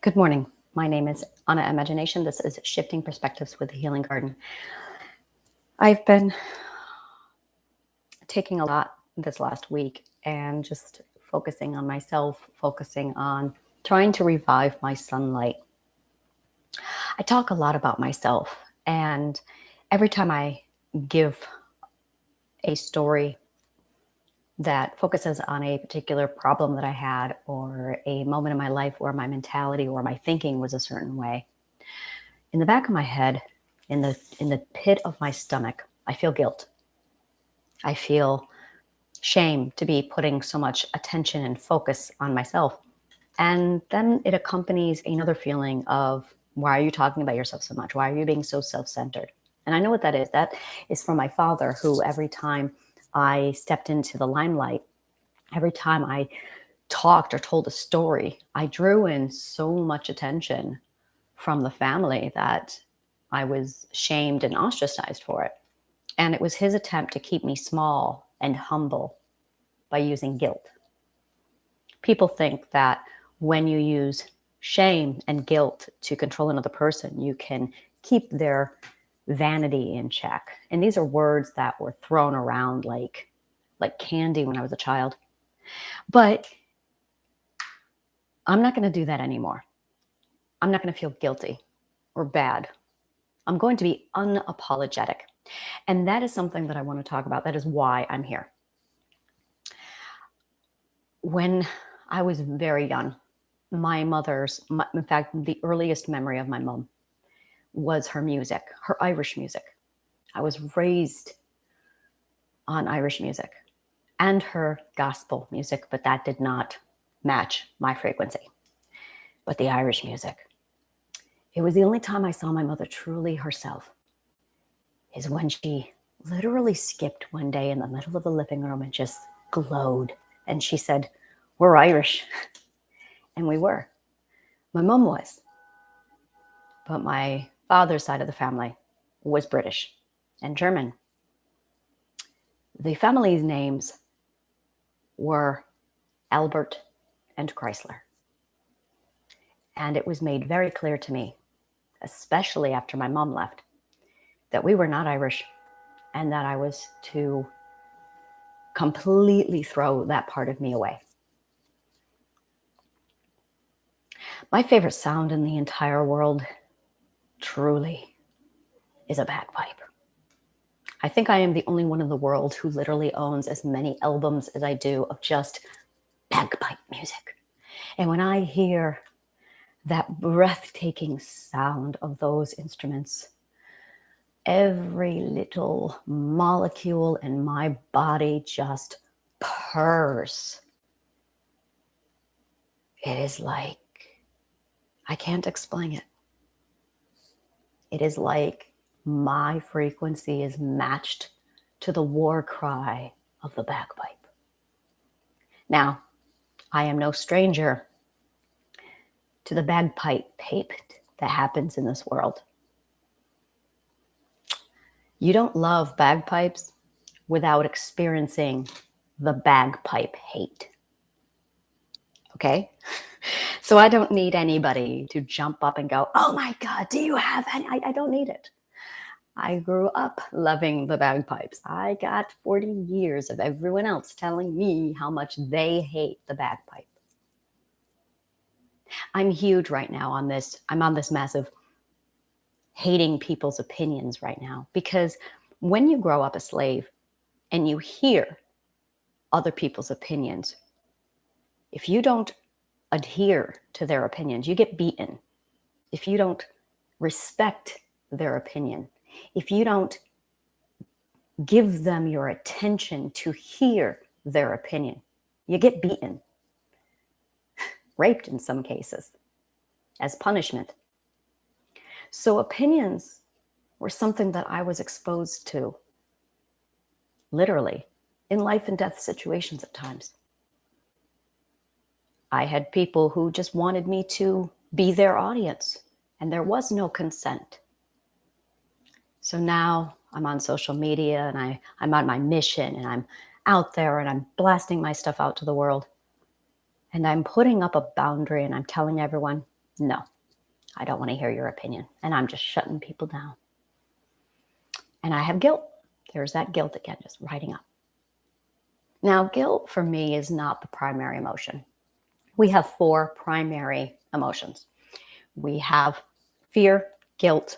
Good morning. My name is Anna Imagination. This is Shifting Perspectives with the Healing Garden. I've been taking a lot this last week and just focusing on myself, focusing on trying to revive my sunlight. I talk a lot about myself, and every time I give a story that focuses on a particular problem that I had or a moment in my life where my mentality or my thinking was a certain way, in the back of my head, in the pit of my stomach, I feel guilt. I feel shame to be putting so much attention and focus on myself. And then it accompanies another feeling of, why are you talking about yourself so much? Why are you being so self-centered? And I know what that is. That is from my father, who every time I stepped into the limelight, every time I talked or told a story, I drew in so much attention from the family that I was shamed and ostracized for it. And it was his attempt to keep me small and humble by using guilt. People think that when you use shame and guilt to control another person, you can keep their vanity in check. And these are words that were thrown around like candy when I was a child. But I'm not going to do that anymore. I'm not going to feel guilty or bad. I'm going to be unapologetic. And that is something that I want to talk about. That is why I'm here. When I was very young, in fact, the earliest memory of my mom was her music, her Irish music. I was raised on Irish music and her gospel music, but that did not match my frequency. But the Irish music, it was the only time I saw my mother truly herself, is when she literally skipped one day in the middle of the living room and just glowed. And she said, "We're Irish." And we were. My mom was. But my father's side of the family was British and German. The family's names were Albert and Chrysler. And it was made very clear to me, especially after my mom left, that we were not Irish and that I was to completely throw that part of me away. My favorite sound in the entire world, truly, is a bagpipe. I think I am the only one in the world who literally owns as many albums as I do of just bagpipe music. And when I hear that breathtaking sound of those instruments, every little molecule in my body just purrs. It is like, I can't explain it. It is like my frequency is matched to the war cry of the bagpipe. Now, I am no stranger to the bagpipe hate that happens in this world. You don't love bagpipes without experiencing the bagpipe hate. Okay? So I don't need anybody to jump up and go, "Oh my God, do you have any?" I don't need it. I grew up loving the bagpipes. I got 40 years of everyone else telling me how much they hate the bagpipe. I'm huge right now on this. I'm on this massive hating people's opinions right now, because when you grow up a slave and you hear other people's opinions, if you don't adhere to their opinions, you get beaten. If you don't respect their opinion, if you don't give them your attention to hear their opinion, you get beaten, raped in some cases, as punishment. So opinions were something that I was exposed to, literally, in life and death situations at times. I had people who just wanted me to be their audience, and there was no consent. So now I'm on social media and I'm on my mission, and I'm out there and I'm blasting my stuff out to the world. And I'm putting up a boundary and I'm telling everyone, No, I don't want to hear your opinion. And I'm just shutting people down. And I have guilt. There's that guilt again, just riding up. Now, guilt for me is not the primary emotion. We have 4 primary emotions. We have fear, guilt,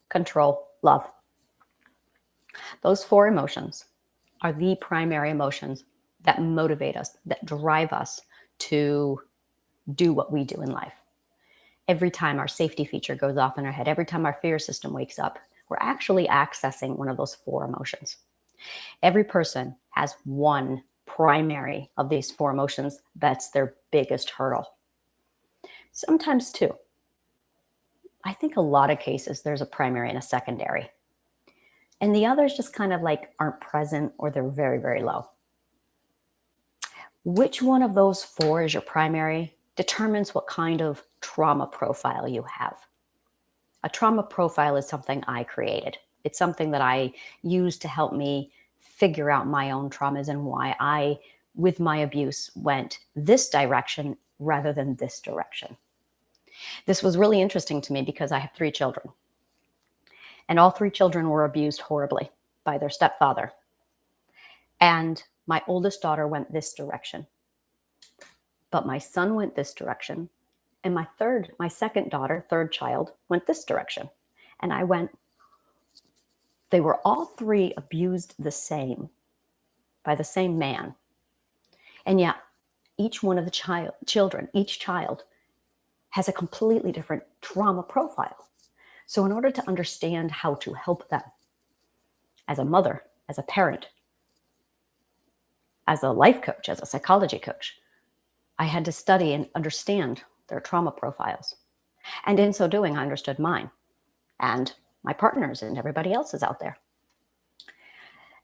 control, love. Those 4 emotions are the primary emotions that motivate us, that drive us to do what we do in life. Every time our safety feature goes off in our head, every time our fear system wakes up, we're actually accessing one of those 4 emotions. Every person has one primary of these 4 emotions that's their biggest hurdle. Sometimes 2. I think a lot of cases there's a primary and a secondary. And the others just kind of like aren't present, or they're very, very low. Which one of those 4 is your primary determines what kind of trauma profile you have. A trauma profile is something I created. It's something that I use to help me figure out my own traumas and why I, with my abuse, went this direction rather than this direction. This was really interesting to me because I have 3 children. And all 3 children were abused horribly by their stepfather. And my oldest daughter went this direction. But my son went this direction. And my second daughter, third child, went this direction. And I went, they were all 3 abused the same by the same man. And yet each one of the children, each child has a completely different trauma profile. So in order to understand how to help them as a mother, as a parent, as a life coach, as a psychology coach, I had to study and understand their trauma profiles. And in so doing, I understood mine and my partners and everybody else's out there.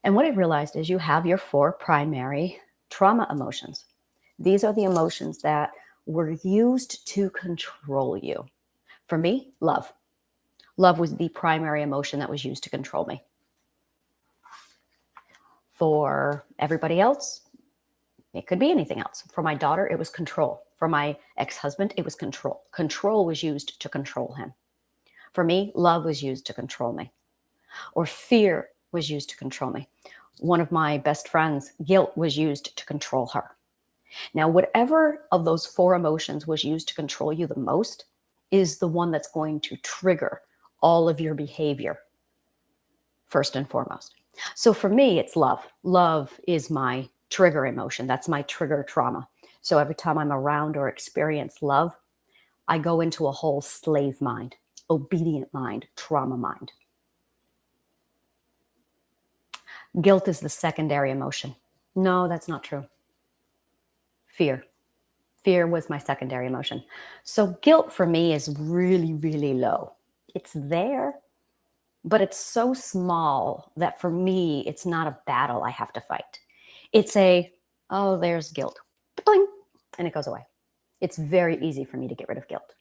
And what I realized is you have your 4 primary trauma emotions. These are the emotions that were used to control you. For me, love. Love was the primary emotion that was used to control me. For everybody else, it could be anything else. For my daughter, it was control. For my ex-husband, it was control. Control was used to control him. For me, love was used to control me. Or fear was used to control me. One of my best friends, guilt, was used to control her. Now, whatever of those 4 emotions was used to control you the most is the one that's going to trigger all of your behavior, first and foremost. So for me, it's love. Love is my trigger emotion. That's my trigger trauma. So every time I'm around or experience love, I go into a whole slave mind, obedient mind, trauma mind. Guilt is the secondary emotion. No, that's not true. Fear. Fear was my secondary emotion. So guilt for me is really, really low. It's there, but it's so small that for me, it's not a battle I have to fight. It's oh, there's guilt. Boing, and it goes away. It's very easy for me to get rid of guilt.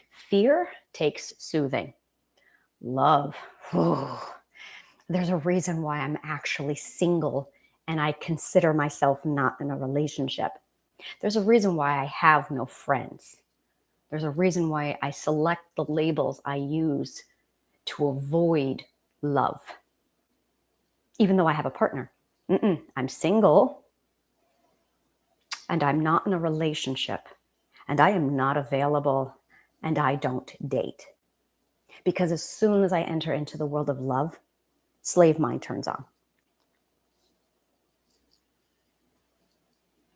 Fear takes soothing. Love. Whew. There's a reason why I'm actually single and I consider myself not in a relationship. There's a reason why I have no friends. There's a reason why I select the labels I use to avoid love. Even though I have a partner. I'm single and I'm not in a relationship and I am not available and I don't date. Because as soon as I enter into the world of love, slave mind turns on.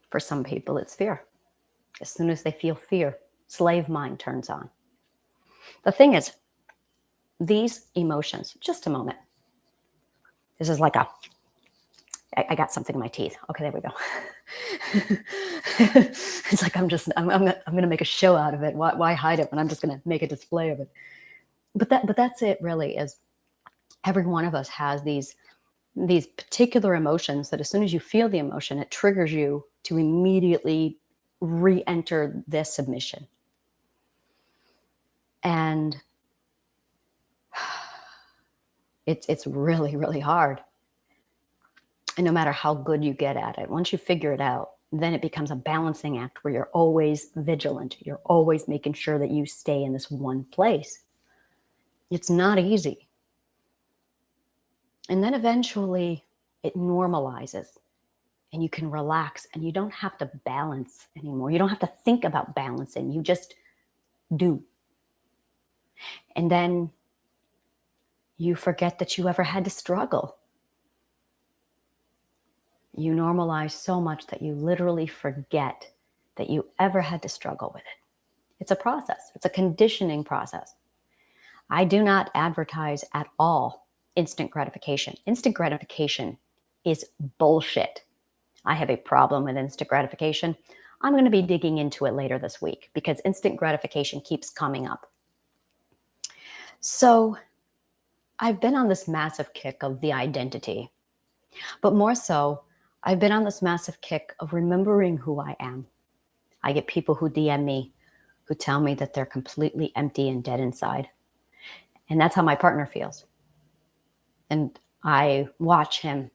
For some people, it's fear. As soon as they feel fear, slave mind turns on. The thing is, these emotions, just a moment. This is like I got something in my teeth. Okay, there we go. It's like I'm going to make a show out of it. Why hide it when I'm just going to make a display of it? But that's it really, is every one of us has these particular emotions that as soon as you feel the emotion, it triggers you to immediately re-enter this submission. And it's really, really hard. And no matter how good you get at it, once you figure it out, then it becomes a balancing act where you're always vigilant. You're always making sure that you stay in this one place. It's not easy. And then eventually it normalizes and you can relax and you don't have to balance anymore. You don't have to think about balancing. You just do. And then you forget that you ever had to struggle. You normalize so much that you literally forget that you ever had to struggle with it. It's a process. It's a conditioning process. I do not advertise at all instant gratification. Instant gratification is bullshit. I have a problem with instant gratification. I'm going to be digging into it later this week because instant gratification keeps coming up. So I've been on this massive kick of the identity, but more so, I've been on this massive kick of remembering who I am. I get people who DM me who tell me that they're completely empty and dead inside. And that's how my partner feels. And I watch him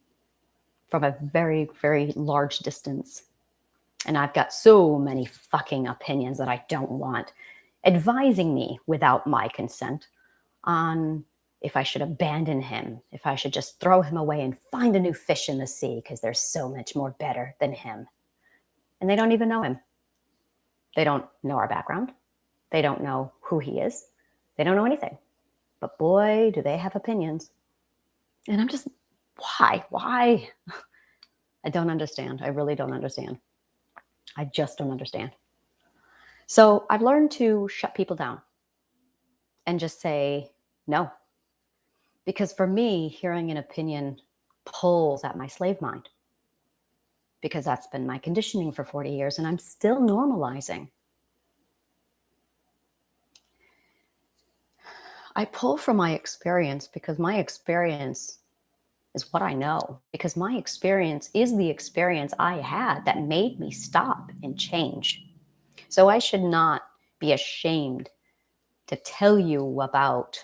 from a very, very large distance. And I've got so many fucking opinions that I don't want advising me without my consent on if I should abandon him, if I should just throw him away and find a new fish in the sea because they're so much more better than him. And they don't even know him. They don't know our background. They don't know who he is. They don't know anything. But boy, do they have opinions. And I'm just, why? I don't understand. I really don't understand. I just don't understand. So I've learned to shut people down and just say no. Because for me, hearing an opinion pulls at my slave mind. Because that's been my conditioning for 40 years and I'm still normalizing. I pull from my experience because my experience is what I know. Because my experience is the experience I had that made me stop and change. So I should not be ashamed to tell you about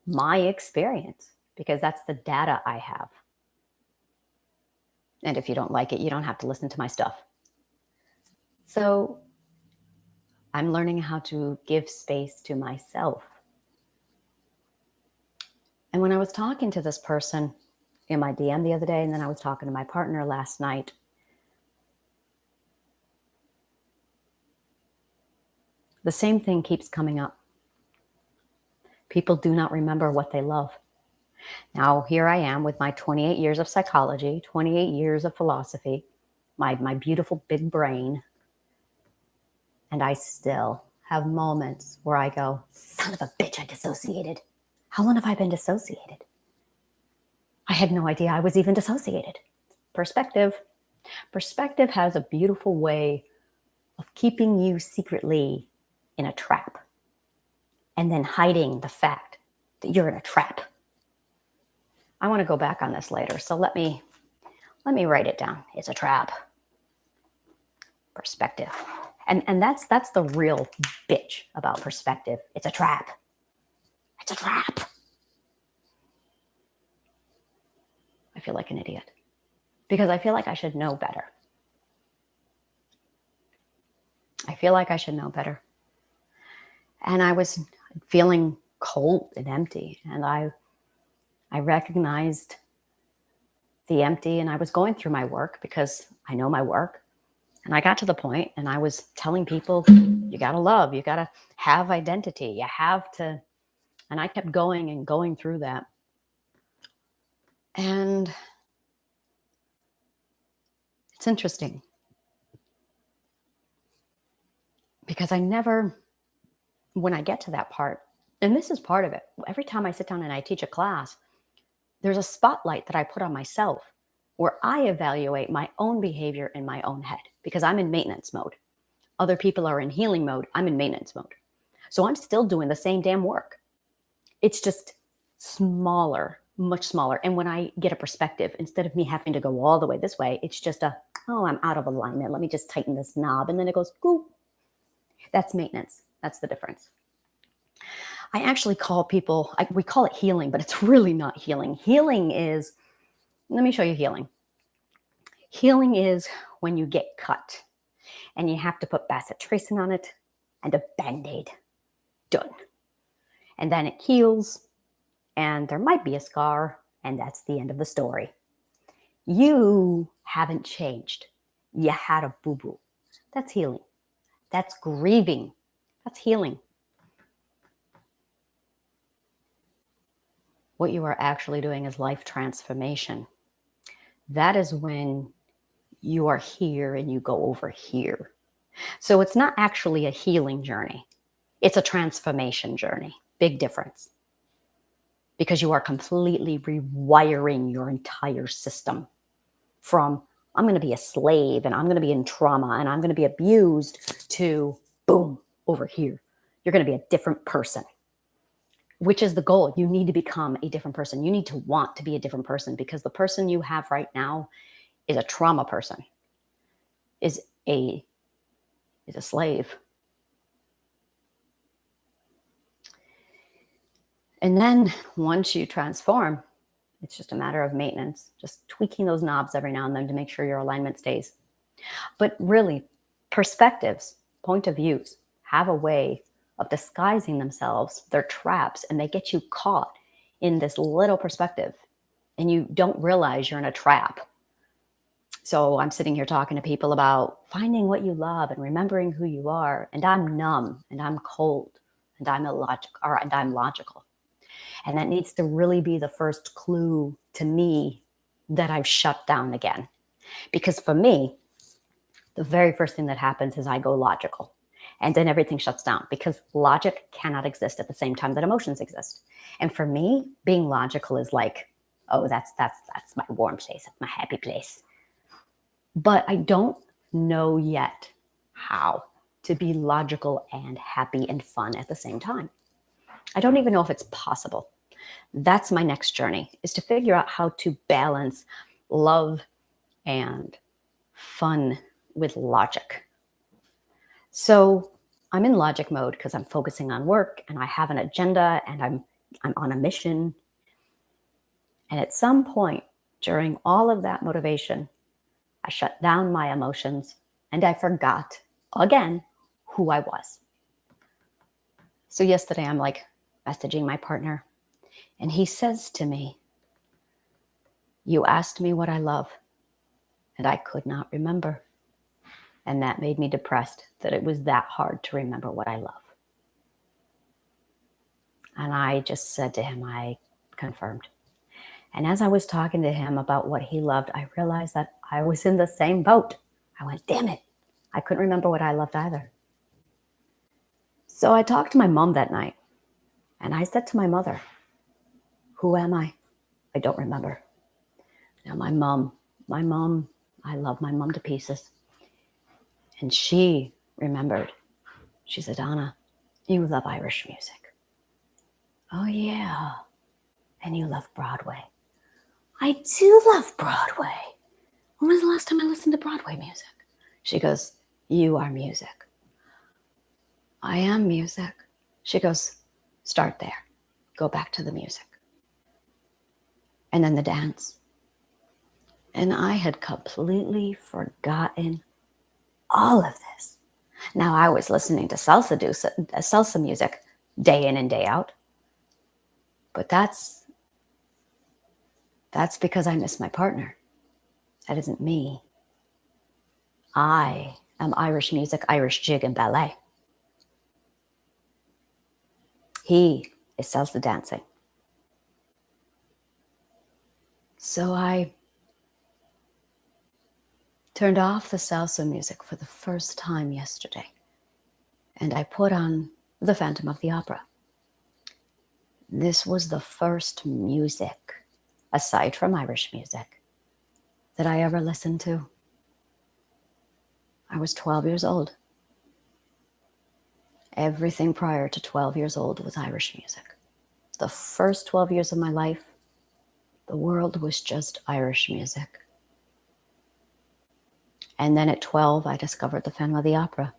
my experience because that's the data I have. And if you don't like it, you don't have to listen to my stuff. So I'm learning how to give space to myself. And when I was talking to this person in my DM the other day, and then I was talking to my partner last night, the same thing keeps coming up. People do not remember what they love. Now, here I am with my 28 years of psychology, 28 years of philosophy, my beautiful big brain, and I still have moments where I go, son of a bitch, I dissociated. How long have I been dissociated? I had no idea I was even dissociated. Perspective. Perspective has a beautiful way of keeping you secretly in a trap and then hiding the fact that you're in a trap. I want to go back on this later, so let me write it down. It's a trap. Perspective. And that's the real bitch about perspective. It's a trap. It's a trap. I feel like an idiot because I feel like I should know better. I feel like I should know better. And I was feeling cold and empty, and I recognized the empty, and I was going through my work because I know my work. And I got to the point and I was telling people, you got to love, you got to have identity, you have to. And I kept going and going through that. And it's interesting because I never, when I get to that part, and this is part of it, every time I sit down and I teach a class, there's a spotlight that I put on myself where I evaluate my own behavior in my own head because I'm in maintenance mode. Other people are in healing mode. I'm in maintenance mode. So I'm still doing the same damn work. It's just smaller, much smaller. And when I get a perspective, instead of me having to go all the way this way, it's just I'm out of alignment. Let me just tighten this knob. And then it goes, goop. That's maintenance. That's the difference. I actually call people, we call it healing, but it's really not healing. Healing is, let me show you healing. Healing is when you get cut and you have to put bacitracin on it and a band-aid. Done. And then it heals, and there might be a scar, and that's the end of the story. You haven't changed. You had a boo-boo. That's healing. That's grieving. That's healing. What you are actually doing is life transformation. That is when you are here and you go over here. So it's not actually a healing journey. It's a transformation journey. Big difference. Because you are completely rewiring your entire system from, I'm going to be a slave and I'm going to be in trauma and I'm going to be abused, to boom, over here. You're going to be a different person, which is the goal. You need to become a different person. You need to want to be a different person, because the person you have right now is a trauma person, is a slave. And then once you transform, it's just a matter of maintenance, just tweaking those knobs every now and then to make sure your alignment stays. But really, perspectives, point of views, have a way of disguising themselves. They're traps, and they get you caught in this little perspective, and you don't realize you're in a trap. So I'm sitting here talking to people about finding what you love and remembering who you are, and I'm numb, and I'm cold, and I'm logical. And that needs to really be the first clue to me that I've shut down again. Because for me, the very first thing that happens is I go logical. And then everything shuts down, because logic cannot exist at the same time that emotions exist. And for me, being logical is like, oh, that's my warm place, that's my happy place. But I don't know yet how to be logical and happy and fun at the same time. I don't even know if it's possible. That's my next journey, is to figure out how to balance love and fun with logic. So I'm in logic mode because I'm focusing on work and I have an agenda and I'm on a mission. And at some point during all of that motivation, I shut down my emotions and I forgot again who I was. So yesterday I'm like messaging my partner, and he says to me, "You asked me what I love, and I could not remember." And that made me depressed, that it was that hard to remember what I love. And I just said to him, I confirmed. And as I was talking to him about what he loved, I realized that I was in the same boat. I went, damn it, I couldn't remember what I loved either. So I talked to my mom that night, and I said to my mother, who am I? I don't remember. Now my mom, I love my mom to pieces. And she remembered. She said, Donna, you love Irish music. Oh yeah. And you love Broadway. I do love Broadway. When was the last time I listened to Broadway music? She goes, you are music. I am music. She goes, start there. Go back to the music. And then the dance. And I had completely forgotten all of this. Now I was listening to salsa music day in and day out. But that's because I miss my partner. That isn't me. I am Irish music, Irish jig, and ballet. He is salsa dancing. So I turned off the salsa music for the first time yesterday, and I put on The Phantom of the Opera. This was the first music, aside from Irish music, that I ever listened to. I was 12 years old. Everything prior to 12 years old was Irish music. The first 12 years of my life, the world was just Irish music. And then at 12, I discovered The Phantom of the Opera.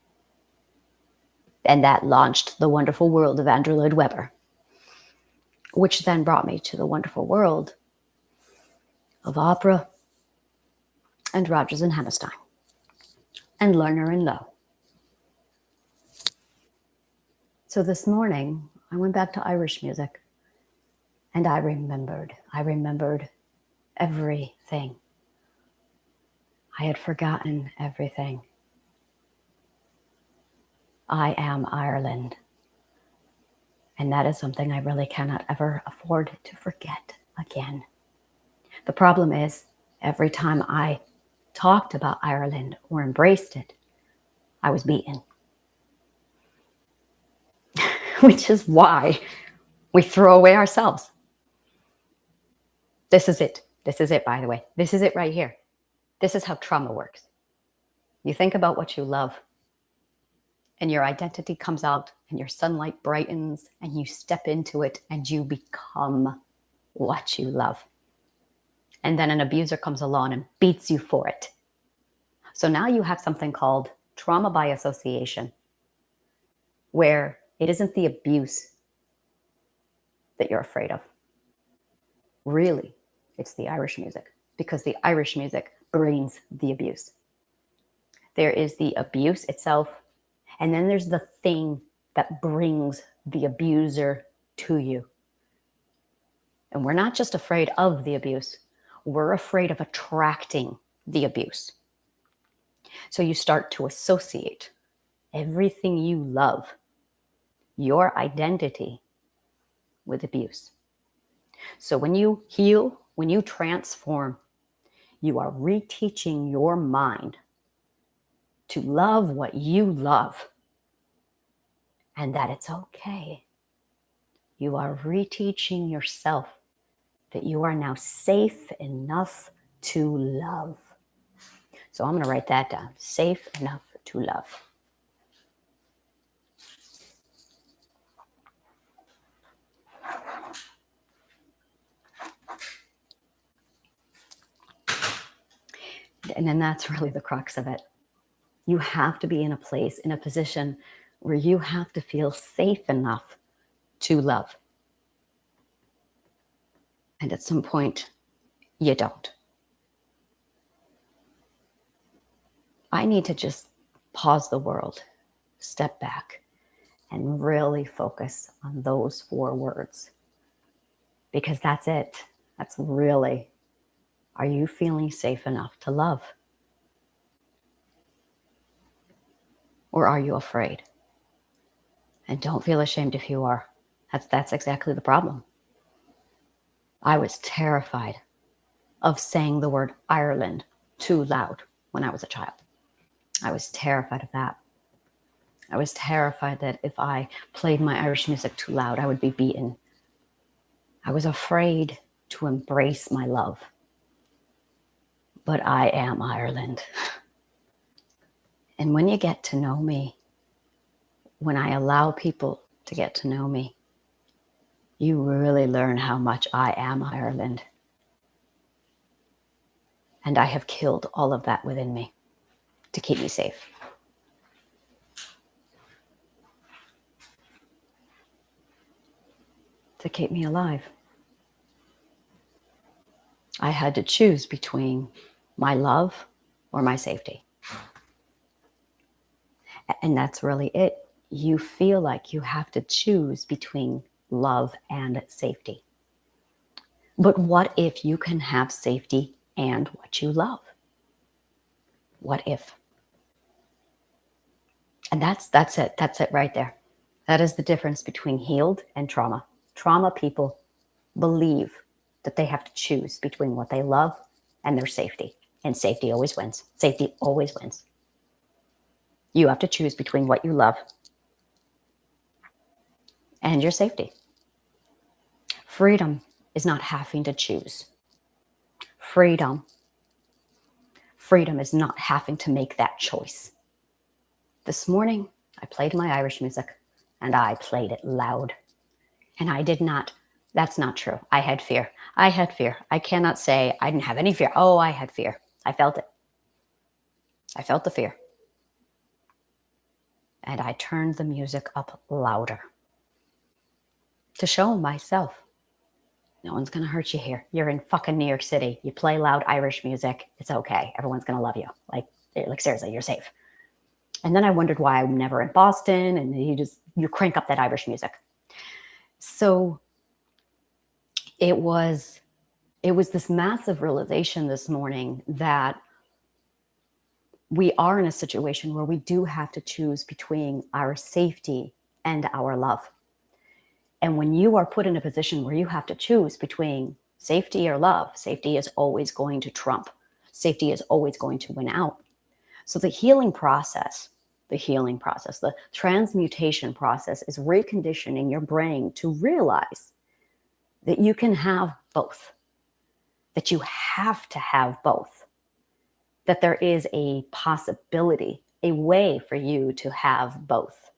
And that launched the wonderful world of Andrew Lloyd Webber, which then brought me to the wonderful world of opera and Rodgers and Hammerstein and Lerner and Lowe. So this morning, I went back to Irish music and I remembered everything. I had forgotten everything. I am Ireland. And that is something I really cannot ever afford to forget again. The problem is, every time I talked about Ireland or embraced it, I was beaten. Which is why we throw away ourselves. This is it. This is it, by the way. This is it right here. This is how trauma works. You think about what you love, and your identity comes out, and your sunlight brightens, and you step into it, and you become what you love. And then an abuser comes along and beats you for it. So now you have something called trauma by association, where it isn't the abuse that you're afraid of. Really, it's the Irish music, because the Irish music brings the abuse. There is the abuse itself, and then there's the thing that brings the abuser to you. And we're not just afraid of the abuse, we're afraid of attracting the abuse. So you start to associate everything you love, your identity, with abuse. So when you heal, when you transform, you are reteaching your mind to love what you love and that it's okay. You are reteaching yourself that you are now safe enough to love. So I'm going to write that down. Safe enough to love. And then that's really the crux of it. You have to be in a place, in a position where you have to feel safe enough to love. And at some point, you don't. I need to just pause the world, step back, and really focus on those 4 words. Because that's it. That's really, are you feeling safe enough to love? Or are you afraid? And don't feel ashamed if you are. That's exactly the problem. I was terrified of saying the word Ireland too loud when I was a child. I was terrified of that. I was terrified that if I played my Irish music too loud, I would be beaten. I was afraid to embrace my love. But I am Ireland. And when you get to know me, when I allow people to get to know me, you really learn how much I am Ireland. And I have killed all of that within me to keep me safe. To keep me alive. I had to choose between my love or my safety. And that's really it. You feel like you have to choose between love and safety. But what if you can have safety and what you love? What if? And that's it. That's it right there. That is the difference between healed and trauma. Trauma people believe that they have to choose between what they love and their safety. And safety always wins. Safety always wins. You have to choose between what you love and your safety. Freedom is not having to choose. Freedom is not having to make that choice. This morning, I played my Irish music and I played it loud. And I did not, that's not true. I had fear. I cannot say I didn't have any fear. Oh, I had fear. I felt it. I felt the fear. And I turned the music up louder to show myself No one's going to hurt you here. You're in fucking New York City. You play loud Irish music. It's okay. Everyone's going to love you. Like seriously, you're safe. And then I wondered why I'm never in Boston. And you crank up that Irish music. So it was this massive realization this morning that we are in a situation where we do have to choose between our safety and our love. And when you are put in a position where you have to choose between safety or love, safety is always going to trump. Safety is always going to win out. So the healing process, the transmutation process is reconditioning your brain to realize that you can have both, that you have to have both, that there is a possibility, a way for you to have both,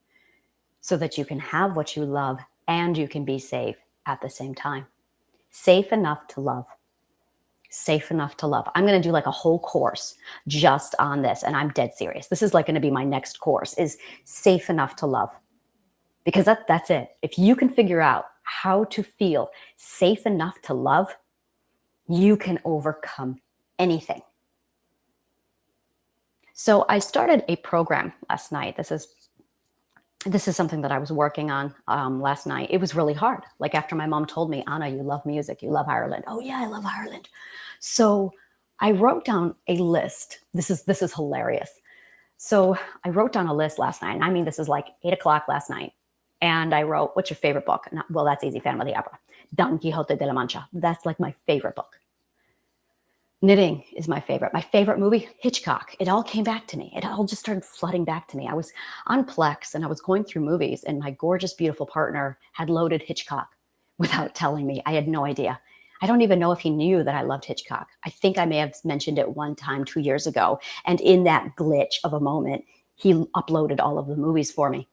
so that you can have what you love and you can be safe at the same time. Safe enough to love. Safe enough to love. I'm going to do like a whole course just on this, and I'm dead serious. This is like going to be my next course, is safe enough to love. Because that's it. If you can figure out how to feel safe enough to love, you can overcome anything. So I started a program last night. This is something that I was working on last night. It was really hard. Like after my mom told me, Anna, you love music, you love Ireland. Oh yeah, I love Ireland. So I wrote down a list. This is hilarious. So I wrote down a list last night. And I mean, this is like 8:00 last night. And I wrote, what's your favorite book? Well, that's easy. Phantom of the Opera. Don Quixote de la Mancha. That's like my favorite book. Knitting is my favorite. My favorite movie, Hitchcock. It all came back to me. It all just started flooding back to me. I was on Plex and I was going through movies, and my gorgeous, beautiful partner had loaded Hitchcock without telling me. I had no idea. I don't even know if he knew that I loved Hitchcock. I think I may have mentioned it one time 2 years ago. And in that glitch of a moment, he uploaded all of the movies for me.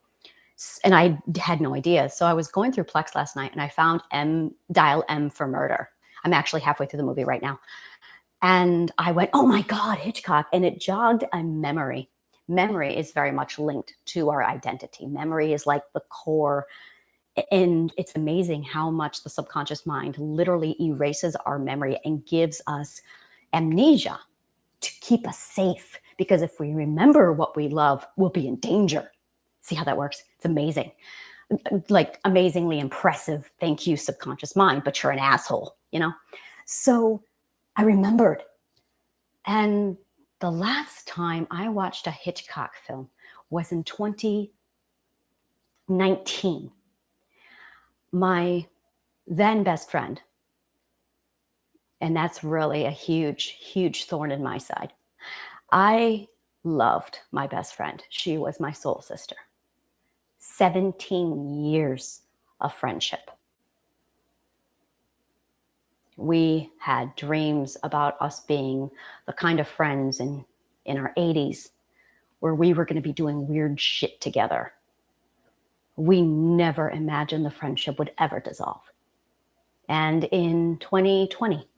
And I had no idea. So I was going through Plex last night and I found Dial M for Murder. I'm actually halfway through the movie right now. And I went, oh my God, Hitchcock. And it jogged a memory. Memory is very much linked to our identity. Memory is like the core. And it's amazing how much the subconscious mind literally erases our memory and gives us amnesia to keep us safe. Because if we remember what we love, we'll be in danger. See how that works? It's amazing. Like amazingly impressive. Thank you, subconscious mind, but you're an asshole, So I remembered. And the last time I watched a Hitchcock film was in 2019. My then best friend, and that's really a huge, huge thorn in my side. I loved my best friend. She was my soul sister. 17 years of friendship. We had dreams about us being the kind of friends in our 80s where we were going to be doing weird shit together. We never imagined the friendship would ever dissolve. And in 2020,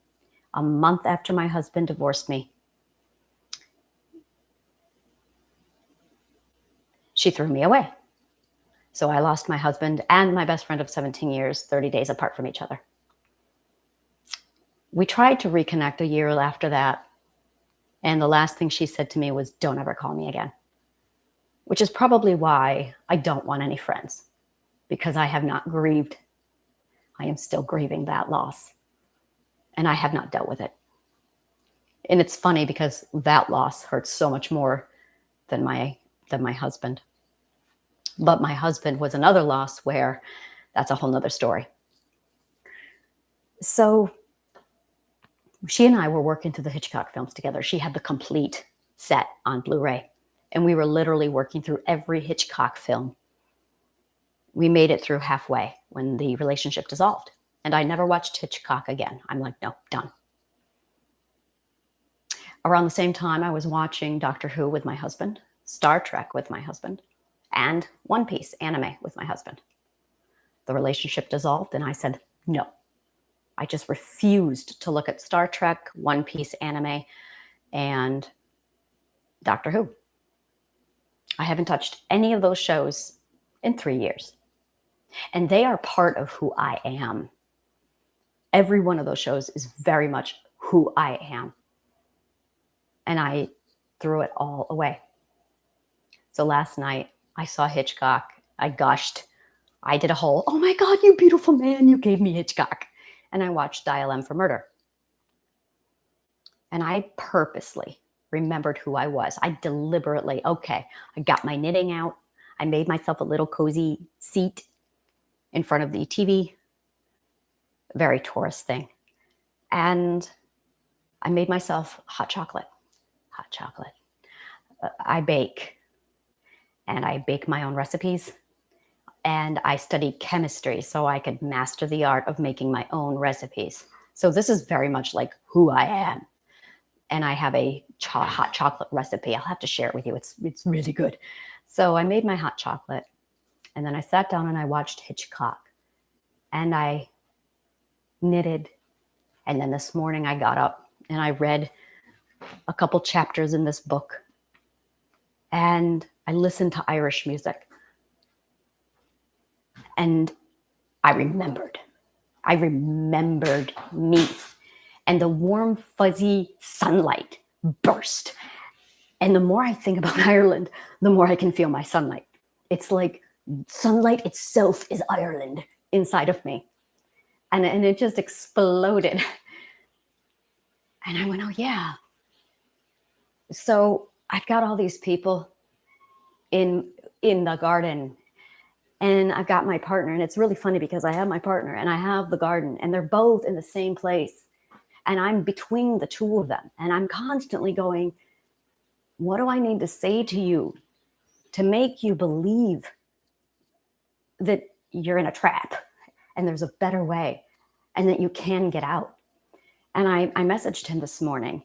a month after my husband divorced me, she threw me away. So I lost my husband and my best friend of 17 years, 30 days apart from each other. We tried to reconnect a year after that. And the last thing she said to me was, don't ever call me again. Which is probably why I don't want any friends, because I have not grieved. I am still grieving that loss. And I have not dealt with it. And it's funny because that loss hurts so much more than my husband. But my husband was another loss where that's a whole nother story. So she and I were working through the Hitchcock films together. She had the complete set on Blu-ray. And we were literally working through every Hitchcock film. We made it through halfway when the relationship dissolved. And I never watched Hitchcock again. I'm like, no, done. Around the same time, I was watching Doctor Who with my husband, Star Trek with my husband, and One Piece anime with my husband. The relationship dissolved, and I said, no. I just refused to look at Star Trek, One Piece anime, and Doctor Who. I haven't touched any of those shows in 3 years. And they are part of who I am. Every one of those shows is very much who I am. And I threw it all away. So last night I saw Hitchcock. I gushed. I did a whole, oh my God, you beautiful man, you gave me Hitchcock. And I watched Dial M for Murder. And I purposely remembered who I was. I deliberately, okay, I got my knitting out. I made myself a little cozy seat in front of the TV. Very tourist thing. And I made myself hot chocolate. Hot chocolate. I bake. And I bake my own recipes. And I studied chemistry so I could master the art of making my own recipes. So this is very much like who I am. And I have a hot chocolate recipe. I'll have to share it with you. It's really good. So I made my hot chocolate, and then I sat down and I watched Hitchcock, and I knitted. And then this morning I got up and I read a couple chapters in this book, and I listened to Irish music. And I remembered me. And the warm, fuzzy sunlight burst. And the more I think about Ireland, the more I can feel my sunlight. It's like sunlight itself is Ireland inside of me. And it just exploded. And I went, oh yeah. So I've got all these people in the garden. And I've got my partner. And it's really funny because I have my partner and I have the garden. And they're both in the same place. And I'm between the two of them. And I'm constantly going, what do I need to say to you to make you believe that you're in a trap and there's a better way and that you can get out? And I messaged him this morning.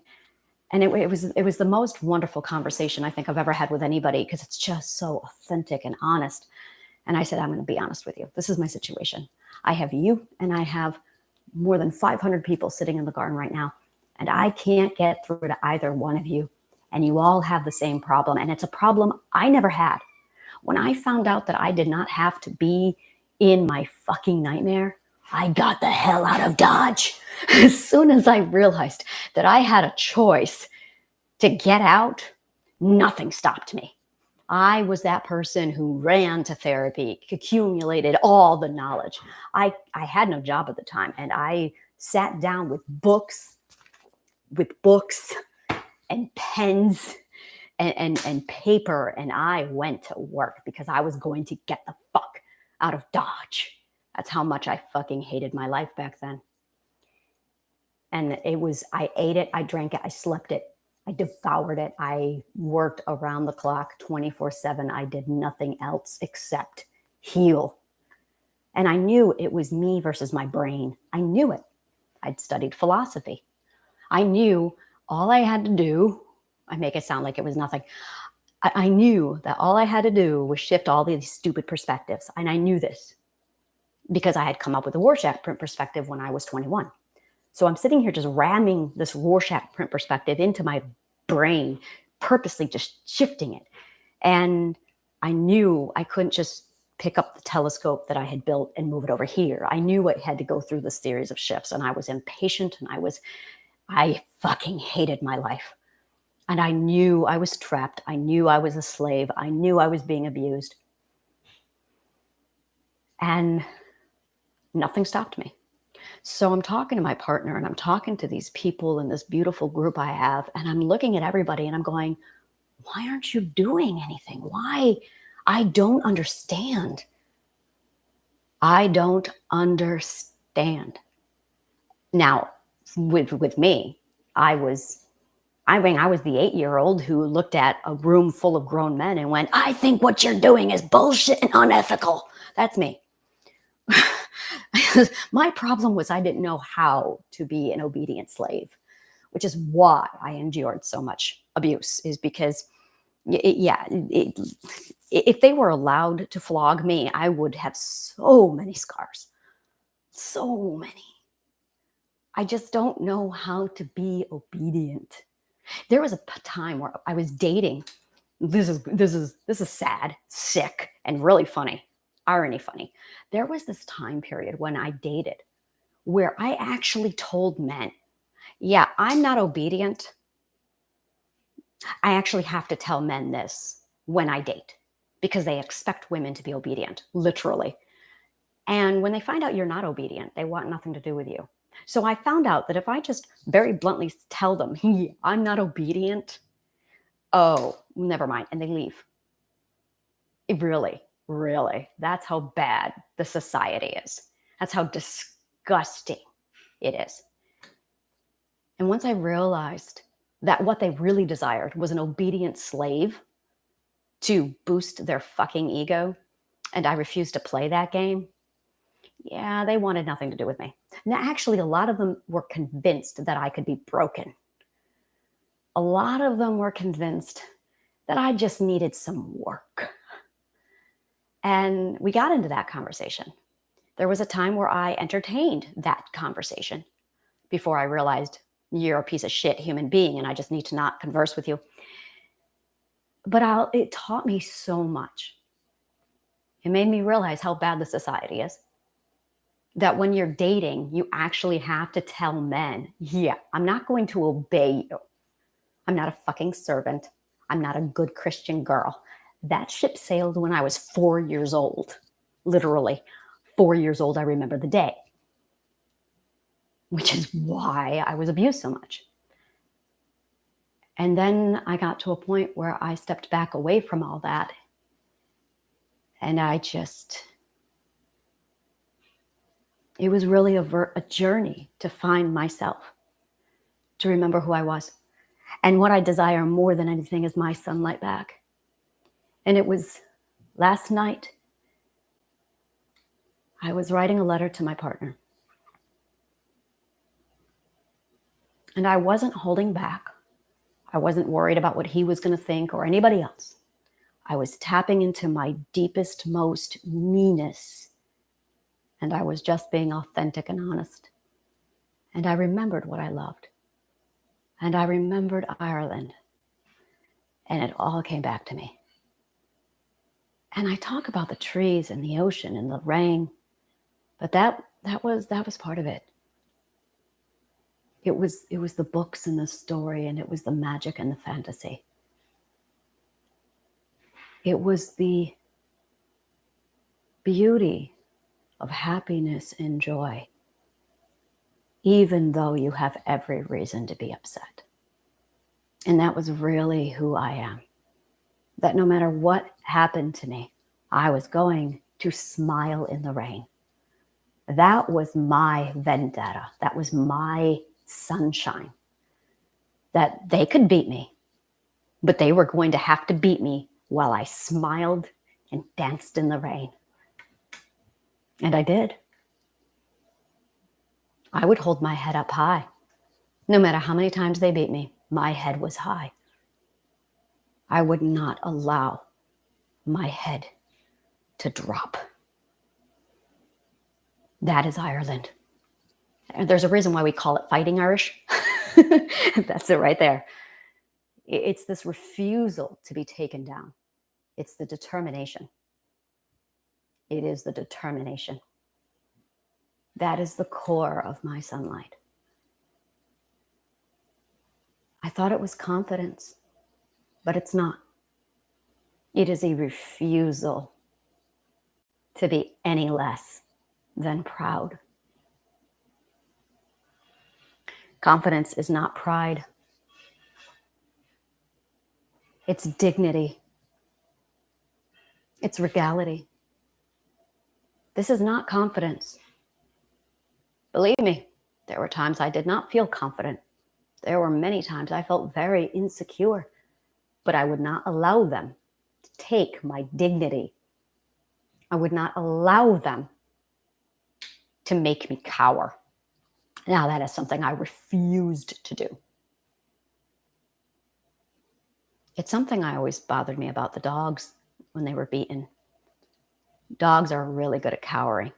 And it was the most wonderful conversation I think I've ever had with anybody, because it's just so authentic and honest. And I said, I'm going to be honest with you. This is my situation. I have you and I have more than 500 people sitting in the garden right now. And I can't get through to either one of you. And you all have the same problem. And it's a problem I never had. When I found out that I did not have to be in my fucking nightmare, I got the hell out of Dodge. As soon as I realized that I had a choice to get out, nothing stopped me. I was that person who ran to therapy, accumulated all the knowledge. I had no job at the time, and I sat down with books and pens and paper, and I went to work because I was going to get the fuck out of Dodge. That's how much I fucking hated my life back then. And I ate it, I drank it, I slept it. I devoured it. I worked around the clock 24/7. I did nothing else except heal. And I knew it was me versus my brain. I knew it. I'd studied philosophy. I knew all I had to do, I make it sound like it was nothing. I knew that all I had to do was shift all these stupid perspectives. And I knew this because I had come up with a Rorschach print perspective when I was 21. So I'm sitting here just ramming this Rorschach print perspective into my brain, purposely just shifting it. And I knew I couldn't just pick up the telescope that I had built and move it over here. I knew I had to go through this series of shifts, and I was impatient, and I fucking hated my life. And I knew I was trapped. I knew I was a slave. I knew I was being abused. And nothing stopped me. So I'm talking to my partner, and I'm talking to these people in this beautiful group I have, and I'm looking at everybody and I'm going, why aren't you doing anything? Why? I don't understand. I don't understand. Now, with me, I was the 8-year-old who looked at a room full of grown men and went, I think what you're doing is bullshit and unethical. That's me. My problem was I didn't know how to be an obedient slave, which is why I endured so much abuse, is because, if they were allowed to flog me, I would have so many scars. So many. I just don't know how to be obedient. There was a time where I was dating. This is sad, sick, and really funny. Irony funny. There was this time period when I dated where I actually told men, yeah, I'm not obedient. I actually have to tell men this when I date because they expect women to be obedient, literally. And when they find out you're not obedient, they want nothing to do with you. So I found out that if I just very bluntly tell them, "Yeah, I'm not obedient," oh, never mind. And they leave. Really, really. That's how bad the society is. That's how disgusting it is. And once I realized that what they really desired was an obedient slave to boost their fucking ego, and I refused to play that game, yeah, they wanted nothing to do with me. Now, actually, a lot of them were convinced that I could be broken. A lot of them were convinced that I just needed some work. And we got into that conversation. There was a time where I entertained that conversation before I realized you're a piece of shit human being and I just need to not converse with you. But it taught me so much. It made me realize how bad the society is. That when you're dating, you actually have to tell men, yeah, I'm not going to obey you. I'm not a fucking servant. I'm not a good Christian girl. That ship sailed when I was 4 years old. Literally, 4 years old, I remember the day. Which is why I was abused so much. And then I got to a point where I stepped back away from all that. And it was really a journey to find myself, to remember who I was. And what I desire more than anything is my sunlight back. And it was last night, I was writing a letter to my partner. And I wasn't holding back. I wasn't worried about what he was going to think or anybody else. I was tapping into my deepest, most meanness. And I was just being authentic and honest. And I remembered what I loved. And I remembered Ireland. And it all came back to me. And I talk about the trees and the ocean and the rain, but that was part of it. It was the books and the story, and it was the magic and the fantasy. It was the beauty of happiness and joy, even though you have every reason to be upset. And that was really who I am. That no matter what happened to me, I was going to smile in the rain. That was my vendetta. That was my sunshine. That they could beat me, but they were going to have to beat me while I smiled and danced in the rain. And I did. I would hold my head up high. No matter how many times they beat me, my head was high. I would not allow my head to drop. That is Ireland. And there's a reason why we call it Fighting Irish. That's it right there. It's this refusal to be taken down. It's the determination. It is the determination. That is the core of my sunlight. I thought it was confidence, but it's not. It is a refusal to be any less than proud. Confidence is not pride. It's dignity. It's regality. This is not confidence. Believe me, there were times I did not feel confident. There were many times I felt very insecure, but I would not allow them to take my dignity. I would not allow them to make me cower. Now, that is something I refused to do. It's something I always bothered me about the dogs when they were beaten. Dogs are really good at cowering.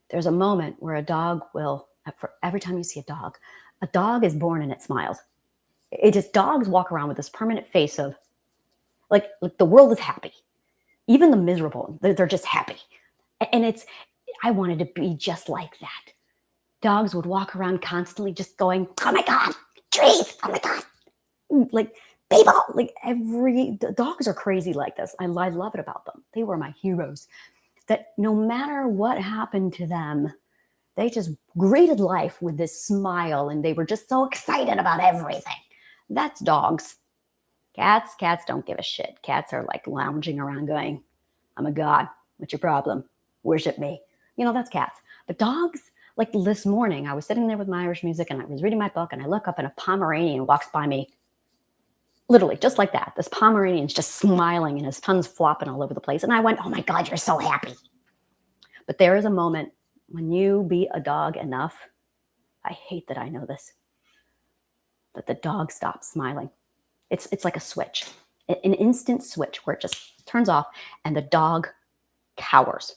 There's a moment where a dog will, for every time you see a dog is born and it smiles. Dogs walk around with this permanent face of, like the world is happy. Even the miserable, they're just happy. And I wanted to be just like that. Dogs would walk around constantly just going, oh my God, trees, oh my God. Like people, like dogs are crazy like this. I love it about them. They were my heroes. That no matter what happened to them, they just greeted life with this smile and they were just so excited about everything. That's dogs. Cats don't give a shit. Cats are like lounging around going, I'm a god. What's your problem? Worship me. That's cats. But dogs, like this morning, I was sitting there with my Irish music and I was reading my book and I look up and a Pomeranian walks by me. Literally, just like that. This Pomeranian's just smiling and his tongue's flopping all over the place. And I went, oh my God, you're so happy. But there is a moment when you beat a dog enough, I hate that I know this, that the dog stops smiling. It's like a switch, an instant switch where it just turns off and the dog cowers.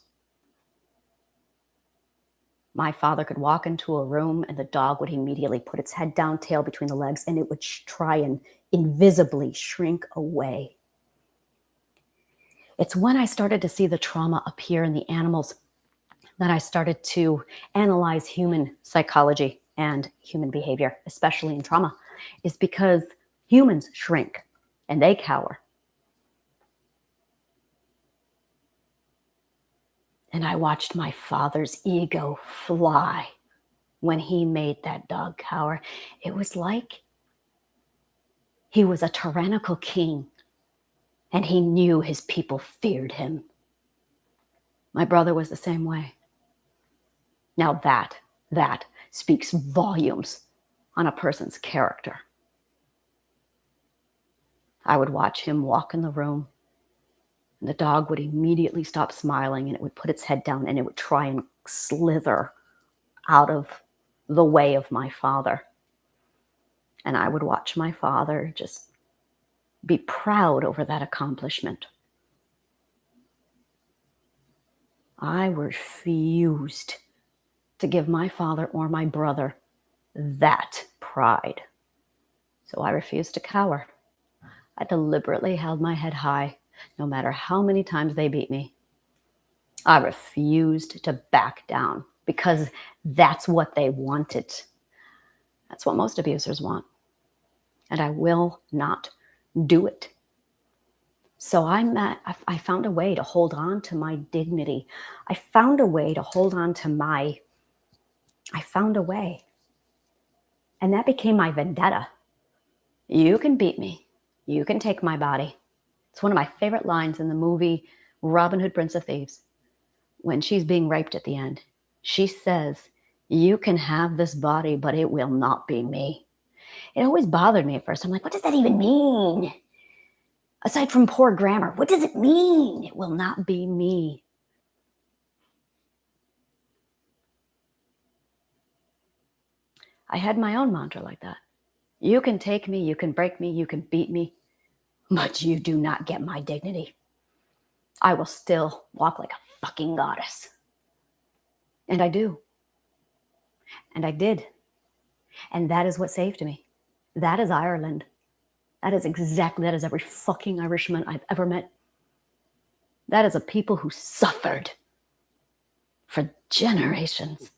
My father could walk into a room and the dog would immediately put its head down, tail between the legs, and it would try and invisibly shrink away. It's when I started to see the trauma appear in the animals that I started to analyze human psychology and human behavior, especially in trauma, is because humans shrink and they cower. And I watched my father's ego fly when he made that dog cower. It was like he was a tyrannical king and he knew his people feared him. My brother was the same way. Now that speaks volumes on a person's character. I would watch him walk in the room and the dog would immediately stop smiling and it would put its head down and it would try and slither out of the way of my father. And I would watch my father just be proud over that accomplishment. I refused to give my father or my brother that pride. So I refused to cower. I deliberately held my head high, no matter how many times they beat me. I refused to back down because that's what they wanted. That's what most abusers want. And I will not do it. So I found a way to hold on to my dignity. I found a way. And that became my vendetta. You can beat me. You can take my body. It's one of my favorite lines in the movie Robin Hood, Prince of Thieves. When she's being raped at the end, she says, you can have this body, but it will not be me. It always bothered me at first. I'm like, what does that even mean? Aside from poor grammar, what does it mean? It will not be me. I had my own mantra like that. You can take me, you can break me, you can beat me, but you do not get my dignity. I will still walk like a fucking goddess. And I do. And I did. And that is what saved me. That is Ireland. That is every fucking Irishman I've ever met. That is a people who suffered for generations.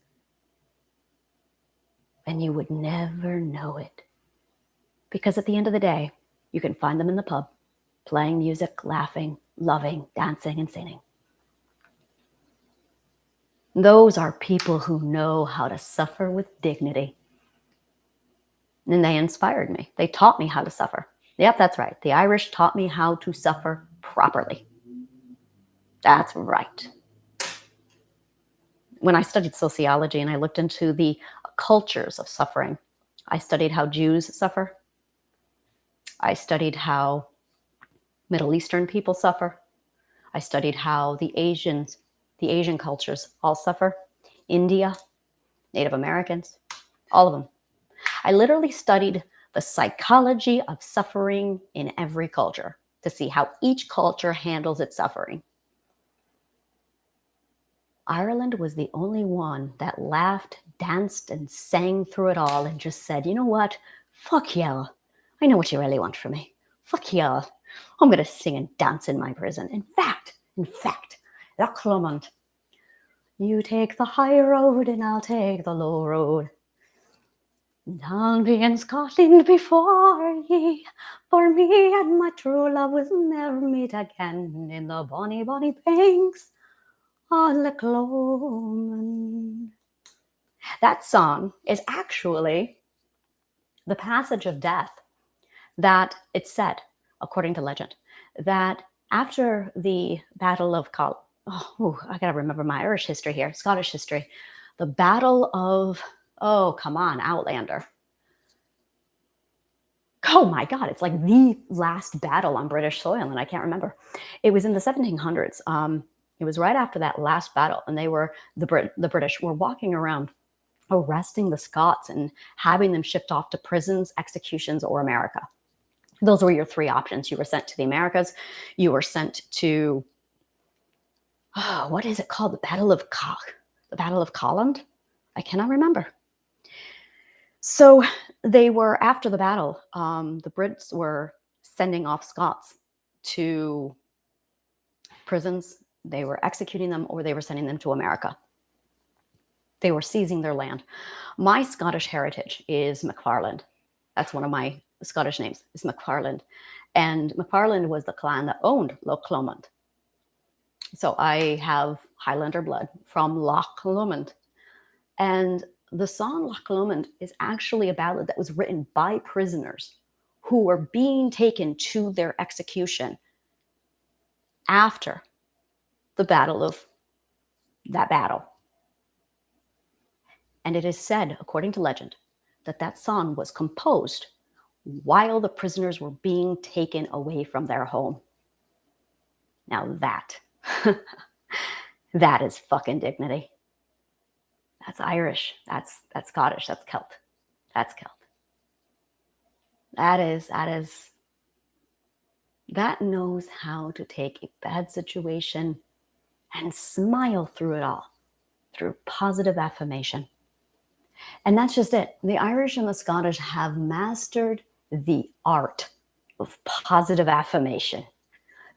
And you would never know it. Because at the end of the day, you can find them in the pub, playing music, laughing, loving, dancing, and singing. Those are people who know how to suffer with dignity. And they inspired me. They taught me how to suffer. Yep, that's right. The Irish taught me how to suffer properly. That's right. When I studied sociology and I looked into the cultures of suffering, I studied how Jews suffer. I studied how Middle Eastern people suffer. I studied how the Asian cultures all suffer. India, Native Americans, all of them. I literally studied the psychology of suffering in every culture to see how each culture handles its suffering. Ireland was the only one that laughed, danced, and sang through it all and just said, you know what? Fuck y'all. I know what you really want from me. Fuck y'all. I'm going to sing and dance in my prison. In fact, Loch Lomond, You take the high road and I'll take the low road. And I'll be in Scotland before ye, for me and my true love will never meet again in the bonny, bonny banks of Loch Lomond. That song is actually the passage of death that it's said, according to legend, that after the Battle of I gotta remember my Irish history here, Scottish history, the Battle of, oh, come on, Outlander. Oh my God, it's like the last battle on British soil, and I can't remember. It was in the 1700s. It was right after that last battle, and the British were walking around arresting the Scots and having them shipped off to prisons, executions, or America. Those were your three options. You were sent to the Americas. You were sent to, what is it called? The Battle of Colland? I cannot remember. So they were, after the battle, the Brits were sending off Scots to prisons. They were executing them, or they were sending them to America. They were seizing their land. My Scottish heritage is McFarland. That's one of my Scottish names, is McFarland. And McFarland was the clan that owned Loch Lomond. So I have Highlander blood from Loch Lomond. And the song Loch Lomond is actually a ballad that was written by prisoners who were being taken to their execution after the battle of that battle. And it is said, according to legend, that that song was composed while the prisoners were being taken away from their home. Now that is fucking dignity. That's Irish. That's Scottish. That's Celt. That's Celt. That knows how to take a bad situation and smile through it all, through positive affirmation. And that's just it. The Irish and the Scottish have mastered the art of positive affirmation.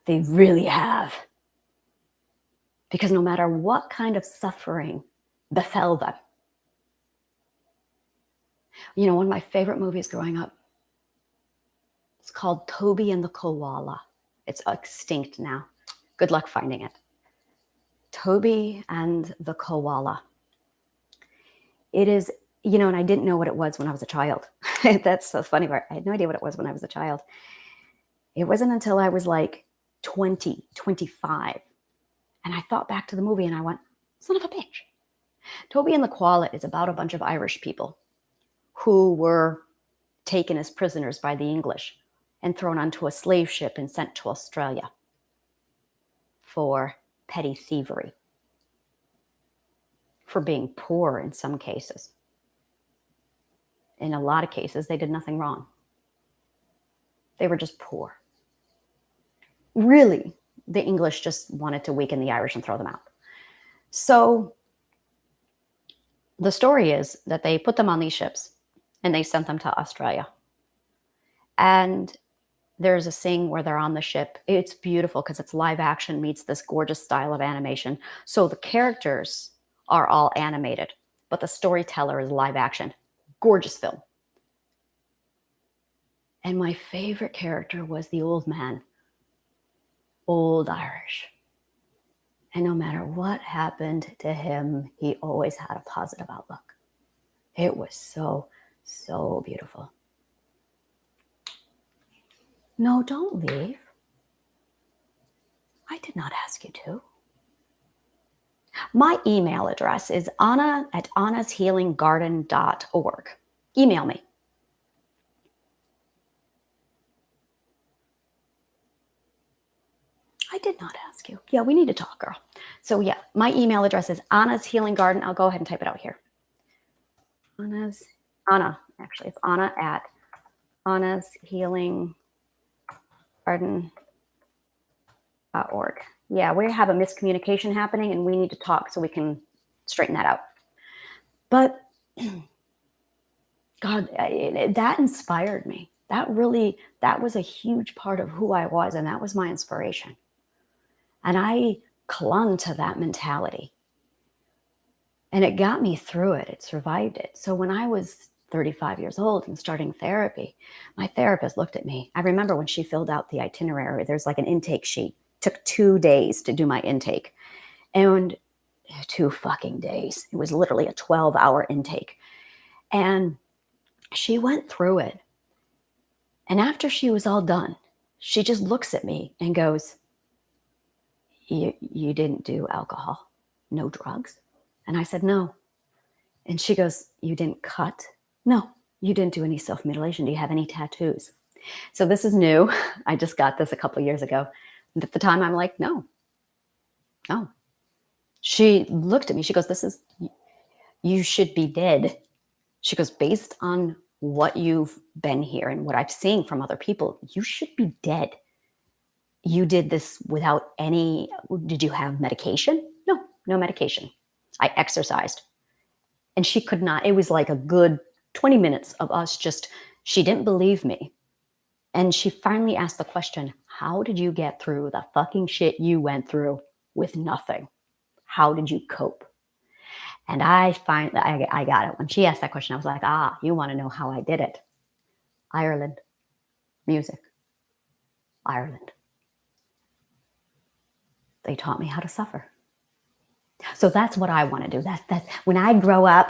They really have. Because no matter what kind of suffering befell them. You know, one of my favorite movies growing up, it's called Toby and the Koala. It's extinct now. Good luck finding it. Toby and the Koala. It is, you know, and I didn't know what it was when I was a child. That's so funny. I had no idea what it was when I was a child. It wasn't until I was like 20, 25. And I thought back to the movie and I went, son of a bitch. Toby and the Koala is about a bunch of Irish people who were taken as prisoners by the English and thrown onto a slave ship and sent to Australia for petty thievery, for being poor in some cases. In a lot of cases, they did nothing wrong. They were just poor. Really, the English just wanted to weaken the Irish and throw them out. So the story is that they put them on these ships and they sent them to Australia. And there's a scene where they're on the ship. It's beautiful because it's live action meets this gorgeous style of animation. So the characters are all animated, but the storyteller is live action. Gorgeous film. And my favorite character was the old man, old Irish. And no matter what happened to him, he always had a positive outlook. It was so, so beautiful. No, don't leave. I did not ask you to. My email address is anna@annashealinggarden.org. Email me. I did not ask you. Yeah, we need to talk, girl. So yeah, my email address is annashealinggarden. I'll go ahead and type it out here. Anna, actually, it's annashealinggarden.org. Yeah, we have a miscommunication happening and we need to talk so we can straighten that out. But God, that inspired me. That was a huge part of who I was, and that was my inspiration. And I clung to that mentality. And it got me through it. It survived it. So when I was 35 years old and starting therapy, my therapist looked at me. I remember when she filled out the itinerary, there's like an intake sheet. It took 2 days to do my intake. And 2 fucking days. It was literally a 12-hour intake. And she went through it. And after she was all done, she just looks at me and goes, you didn't do alcohol, no drugs? And I said, no. And she goes, you didn't cut? No. You didn't do any self-mutilation? Do you have any tattoos? So this is new. I just got this a couple of years ago. And at the time, I'm like, no. She looked at me. She goes, you should be dead. She goes, based on what you've been here and what I've seen from other people, you should be dead. You did this without any, did you have medication? No medication. I exercised. And she could not, it was like a good 20 minutes of us just, she didn't believe me. And she finally asked the question, how did you get through the fucking shit you went through with nothing? How did you cope? And I got it. When she asked that question, I was like, you want to know how I did it? Ireland, music, Ireland. They taught me how to suffer. So that's what I want to do. That's when I grow up,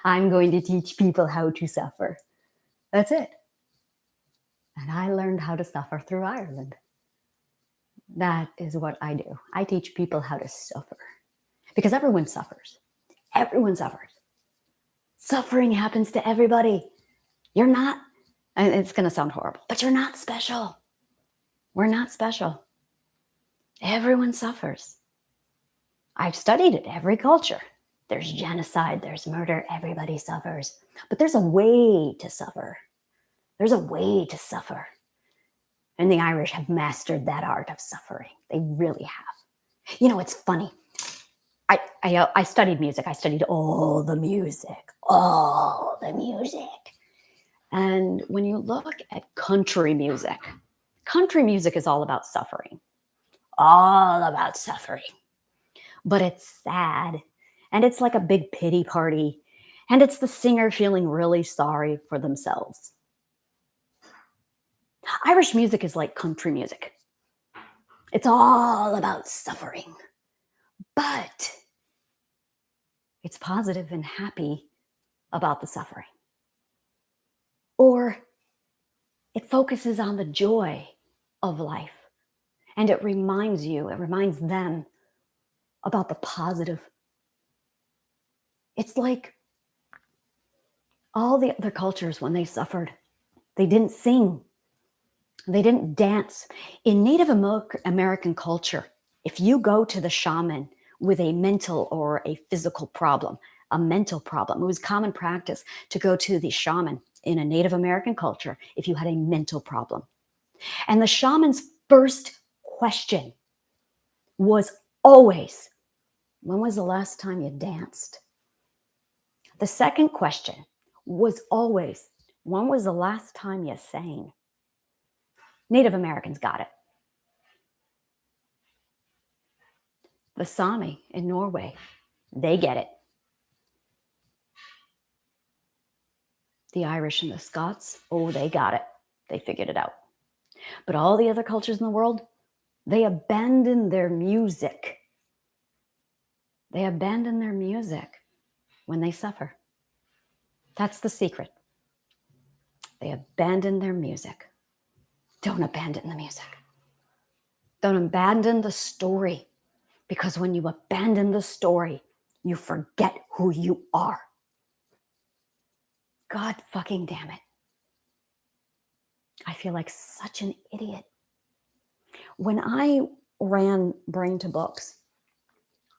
I'm going to teach people how to suffer. That's it. And I learned how to suffer through Ireland. That is what I do. I teach people how to suffer because everyone suffers. Everyone suffers. Suffering happens to everybody. You're not, and it's going to sound horrible, but you're not special. We're not special. Everyone suffers. I've studied it, every culture. There's genocide, there's murder, everybody suffers. But there's a way to suffer. There's a way to suffer. And the Irish have mastered that art of suffering. They really have. You know, it's funny. I studied music. I studied all the music. And when you look at country music is all about suffering. All about suffering. But it's sad. And it's like a big pity party. And it's the singer feeling really sorry for themselves. Irish music is like country music. It's all about suffering. But it's positive and happy about the suffering. Or it focuses on the joy of life. And it reminds them about the positive. It's like all the other cultures, when they suffered, they didn't sing. They didn't dance. In Native American culture, if you go to the shaman with a mental or a physical problem, a mental problem, it was common practice to go to the shaman in a Native American culture if you had a mental problem. And the shaman's first question was always, when was the last time you danced? The second question was always, when was the last time you sang? Native Americans got it. The Sami in Norway, they get it. The Irish and the Scots, they got it. They figured it out. But all the other cultures in the world, they abandon their music. They abandon their music when they suffer. That's the secret. They abandon their music. Don't abandon the music. Don't abandon the story. Because when you abandon the story, you forget who you are. God fucking damn it. I feel like such an idiot. When I ran Brain to Books,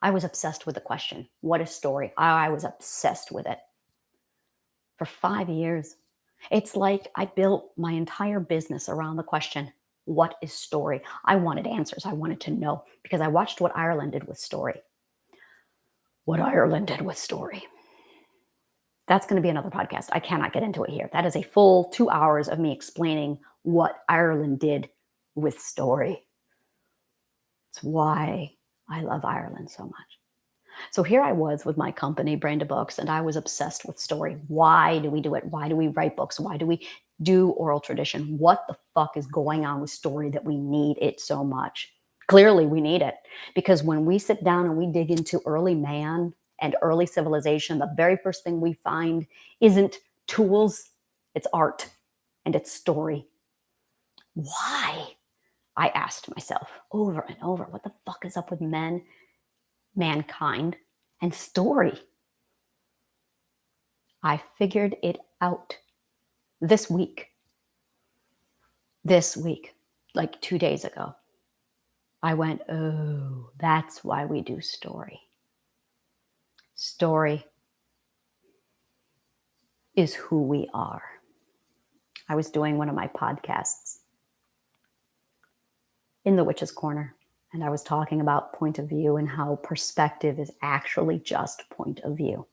I was obsessed with the question, what is story? I was obsessed with it. For 5 years, it's like I built my entire business around the question, what is story? I wanted answers. I wanted to know because I watched what Ireland did with story. What Ireland did with story. That's going to be another podcast. I cannot get into it here. That is a full 2 hours of me explaining what Ireland did with story. It's why I love Ireland so much. So here I was with my company, Brand of Books, and I was obsessed with story. Why do we do it? Why do we write books? Why do we do oral tradition? What the fuck is going on with story that we need it so much? Clearly, we need it because when we sit down and we dig into early man and early civilization, the very first thing we find isn't tools, it's art and it's story. Why? I asked myself over and over, what the fuck is up with men, mankind, and story? I figured it out this week. This week, like 2 days ago. I went, oh, that's why we do story. Story is who we are. I was doing one of my podcasts in the Witch's Corner, and I was talking about point of view and how perspective is actually just point of view.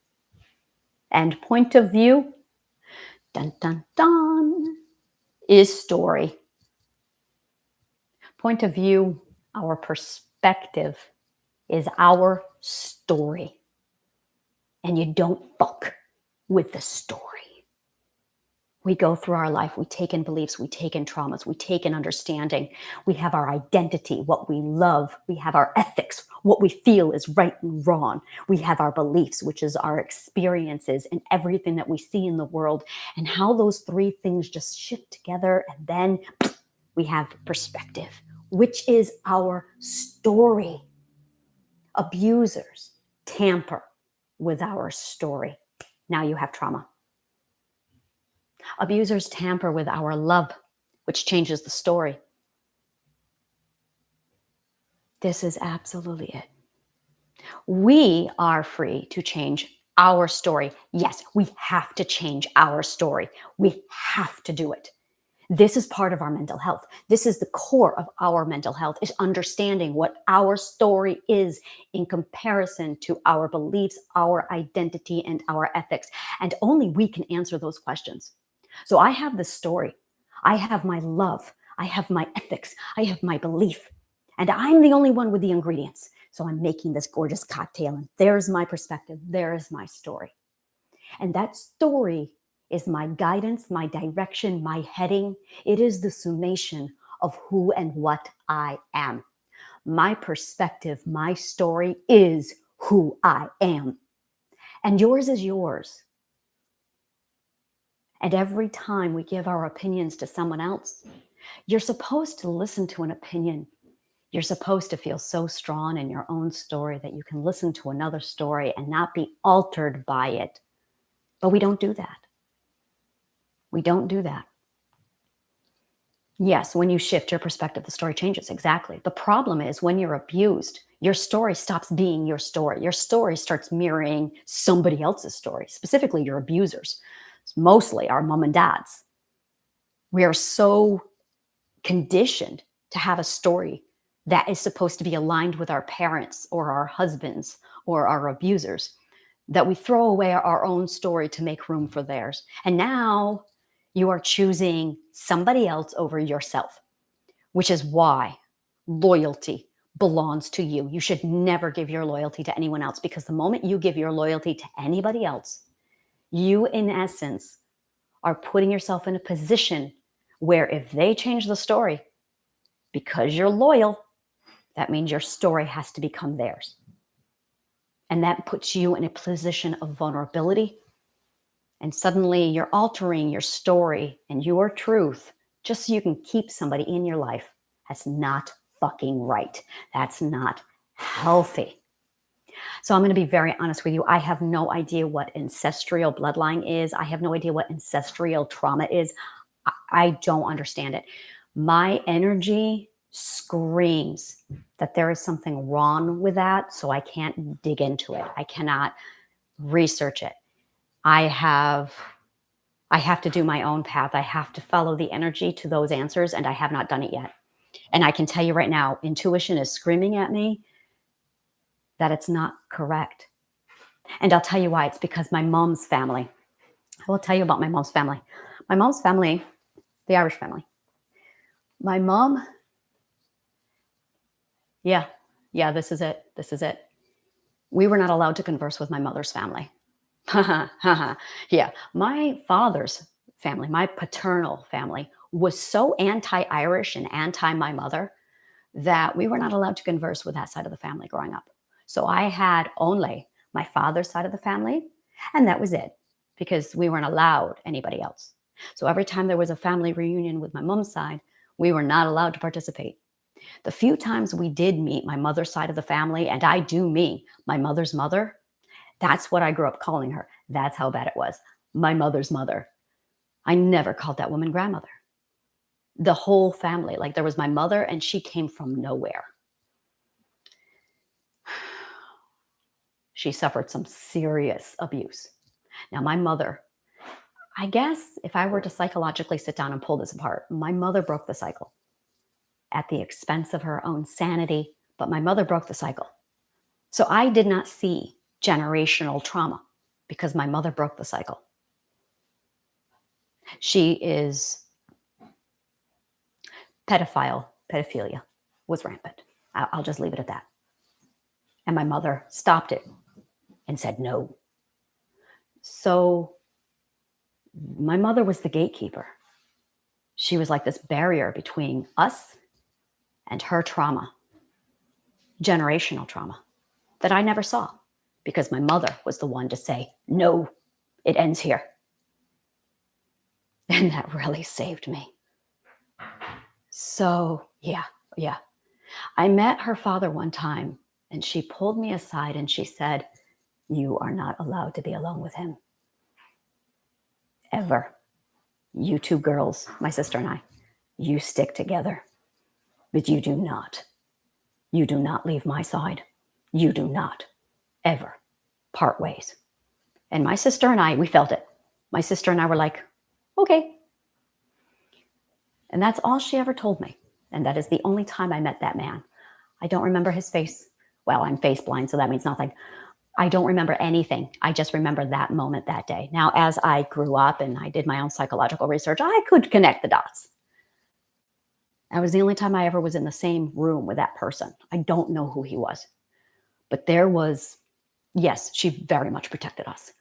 And point of view, dun dun dun, is story. Point of view, our perspective, is our story. And you don't fuck with the story. We go through our life, we take in beliefs, we take in traumas, we take in understanding. We have our identity, what we love. We have our ethics, what we feel is right and wrong. We have our beliefs, which is our experiences and everything that we see in the world, and how those three things just shift together. And then we have perspective, which is our story. Abusers tamper with our story. Now you have trauma. Abusers tamper with our love, which changes the story. This is absolutely it. We are free to change our story. Yes, we have to change our story. We have to do it. This is part of our mental health. This is the core of our mental health, is understanding what our story is in comparison to our beliefs, our identity, and our ethics. And only we can answer those questions. So I have this story. I have my love. I have my ethics. I have my belief. And I'm the only one with the ingredients. So I'm making this gorgeous cocktail, and there's my perspective. There is my story. And that story is my guidance, my direction, my heading. It is the summation of who and what I am. My perspective, my story is who I am. And yours is yours. And every time we give our opinions to someone else, you're supposed to listen to an opinion. You're supposed to feel so strong in your own story that you can listen to another story and not be altered by it. But we don't do that. We don't do that. Yes, when you shift your perspective, the story changes. Exactly. The problem is when you're abused, your story stops being your story. Your story starts mirroring somebody else's story, specifically your abusers, mostly our mom and dads. We are so conditioned to have a story that is supposed to be aligned with our parents or our husbands or our abusers that we throw away our own story to make room for theirs. And now you are choosing somebody else over yourself, which is why loyalty belongs to you. You should never give your loyalty to anyone else, because the moment you give your loyalty to anybody else, you, in essence, are putting yourself in a position where if they change the story, because you're loyal, that means your story has to become theirs. And that puts you in a position of vulnerability. And suddenly you're altering your story and your truth just so you can keep somebody in your life. That's not fucking right. That's not healthy. So I'm going to be very honest with you. I have no idea what ancestral bloodline is. I have no idea what ancestral trauma is. I don't understand it. My energy screams that there is something wrong with that, so I can't dig into it. I cannot research it. I have to do my own path. I have to follow the energy to those answers, and I have not done it yet. And I can tell you right now, intuition is screaming at me that it's not correct. And I'll tell you why. It's because my mom's family. I will tell you about my mom's family. My mom's family, the Irish family. My mom, yeah, Yeah, this is it. This is it. We were not allowed to converse with my mother's family. Ha ha ha. Yeah. My father's family, my paternal family, was so anti Irish and anti my mother that we were not allowed to converse with that side of the family growing up. So I had only my father's side of the family, and that was it because we weren't allowed anybody else. So every time there was a family reunion with my mom's side, we were not allowed to participate. The few times we did meet my mother's side of the family, and I do mean my mother's mother, that's what I grew up calling her. That's how bad it was. My mother's mother. I never called that woman grandmother. The whole family, like there was my mother, and she came from nowhere. She suffered some serious abuse. Now, my mother, I guess if I were to psychologically sit down and pull this apart, my mother broke the cycle at the expense of her own sanity, but my mother broke the cycle. So I did not see generational trauma because my mother broke the cycle. She is pedophilia was rampant. I'll just leave it at that. And my mother stopped it and said no. So my mother was the gatekeeper. She was like this barrier between us and her trauma, generational trauma that I never saw because my mother was the one to say, no, it ends here. And that really saved me. So, yeah. I met her father one time and she pulled me aside and she said, you are not allowed to be alone with him. Ever. You two girls, my sister and I, you stick together, but you do not leave my side. You do not ever part ways. And my sister and I, we felt it. My sister and I were like, okay. And that's all she ever told me. And that is the only time I met that man. I don't remember his face. Well, I'm face blind, so that means nothing. I don't remember anything. I just remember that moment that day. Now, as I grew up and I did my own psychological research, I could connect the dots. That was the only time I ever was in the same room with that person. I don't know who he was. But there was, yes, she very much protected us.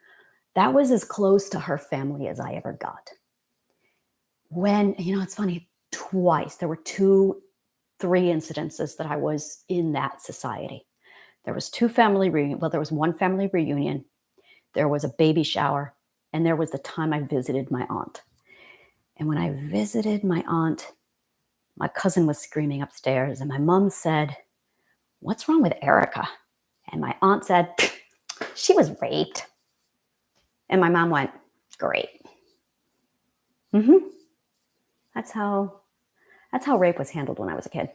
That was as close to her family as I ever got. When, it's funny, twice, there were 3 incidences that I was in that society. There was 2 family reunions. Well, there was 1 family reunion. There was a baby shower. And there was the time I visited my aunt. And when I visited my aunt, my cousin was screaming upstairs. And my mom said, what's wrong with Erica? And my aunt said, she was raped. And my mom went, great. That's how rape was handled when I was a kid.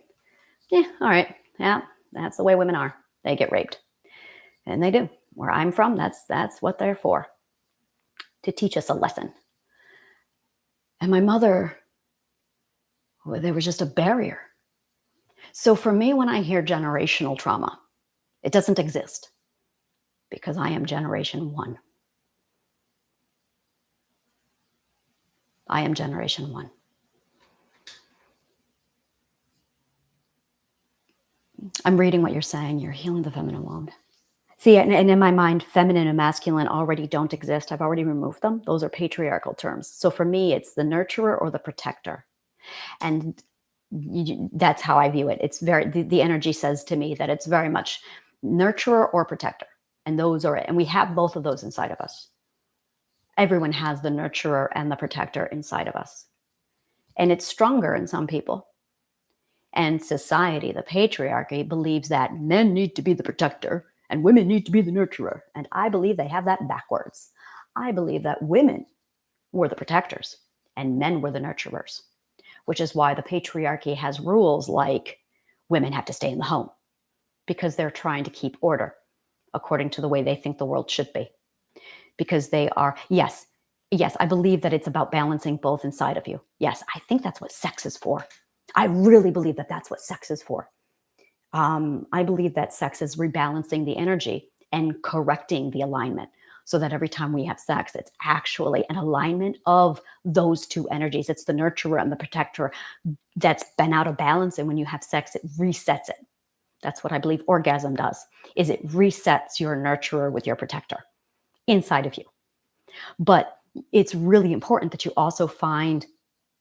Yeah, all right. Yeah, that's the way women are. They get raped. And they do. Where I'm from, that's what they're for. To teach us a lesson. And my mother, there was just a barrier. So for me, when I hear generational trauma, it doesn't exist because I am generation 1. I am generation 1. I'm reading what you're saying. You're healing the feminine wound. See, and in my mind, feminine and masculine already don't exist. I've already removed them. Those are patriarchal terms. So for me, it's the nurturer or the protector. And that's how I view it. It's the energy says to me that it's very much nurturer or protector. And those are it. And we have both of those inside of us. Everyone has the nurturer and the protector inside of us. And it's stronger in some people. And society, the patriarchy, believes that men need to be the protector and women need to be the nurturer. And I believe they have that backwards. I believe that women were the protectors and men were the nurturers, which is why the patriarchy has rules like women have to stay in the home because they're trying to keep order according to the way they think the world should be. Because they are, yes, I believe that it's about balancing both inside of you. Yes, I think that's what sex is for. I really believe that that's what sex is for. I believe that sex is rebalancing the energy and correcting the alignment so that every time we have sex, it's actually an alignment of those 2 energies. It's the nurturer and the protector that's been out of balance. And when you have sex, it resets it. That's what I believe orgasm does, is it resets your nurturer with your protector inside of you. But it's really important that you also find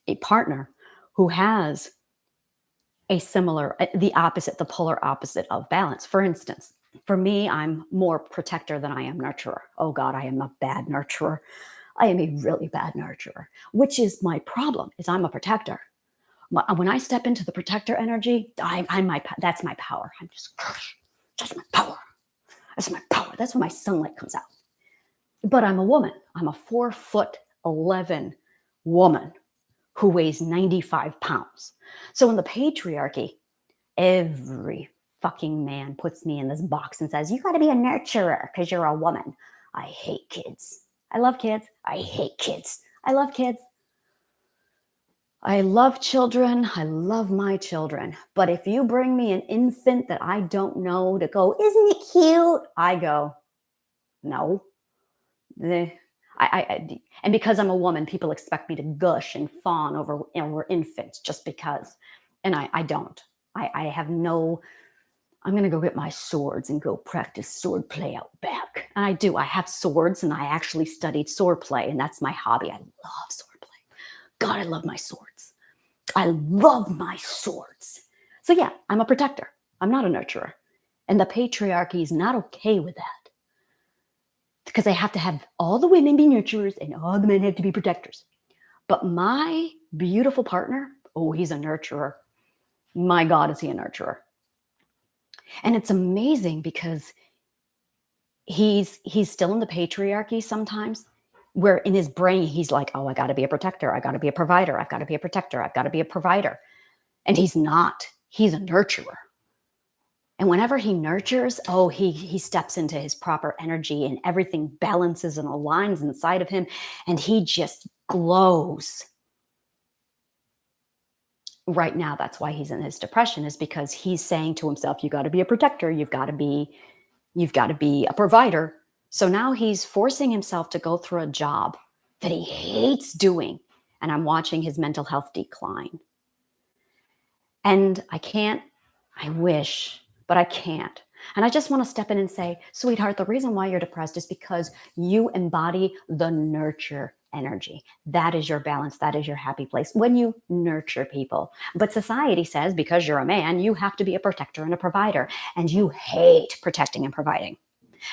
a partner who has a similar, the opposite, the polar opposite of balance. For instance, for me, I'm more protector than I am nurturer. Oh God, I am a bad nurturer. I am a really bad nurturer, which is my problem, is I'm a protector. When I step into the protector energy, that's my power. I'm just, that's my power. That's my power. That's when my sunlight comes out. But I'm a woman. I'm a 4'11" woman who weighs 95 pounds. So in the patriarchy, every fucking man puts me in this box and says, you got to be a nurturer because you're a woman. I hate kids. I love kids. I hate kids. I love kids. I love children. I love my children. But if you bring me an infant that I don't know to go, isn't it cute? I go, no. And because I'm a woman, people expect me to gush and fawn over infants just because. And I don't. I have no, I'm going to go get my swords and go practice sword play out back. And I do. I have swords and I actually studied sword play, and that's my hobby. I love sword play. God, I love my swords. I love my swords. So yeah, I'm a protector. I'm not a nurturer. And the patriarchy is not okay with that. Because they have to have all the women be nurturers and all the men have to be protectors. But my beautiful partner, oh, he's a nurturer. My God, is he a nurturer. And it's amazing because he's still in the patriarchy sometimes, where in his brain, he's like, oh, I got to be a protector. I got to be a provider. I've got to be a protector. I've got to be a provider. And he's not. He's a nurturer. And whenever he nurtures, oh, he steps into his proper energy and everything balances and aligns inside of him. And he just glows. Right now, that's why he's in his depression, is because he's saying to himself, you got to be a protector. You've got to be a provider. So now he's forcing himself to go through a job that he hates doing. And I'm watching his mental health decline. And I wish, but I can't. And I just want to step in and say, sweetheart, the reason why you're depressed is because you embody the nurture energy. That is your balance. That is your happy place when you nurture people. But society says, because you're a man, you have to be a protector and a provider. And you hate protecting and providing.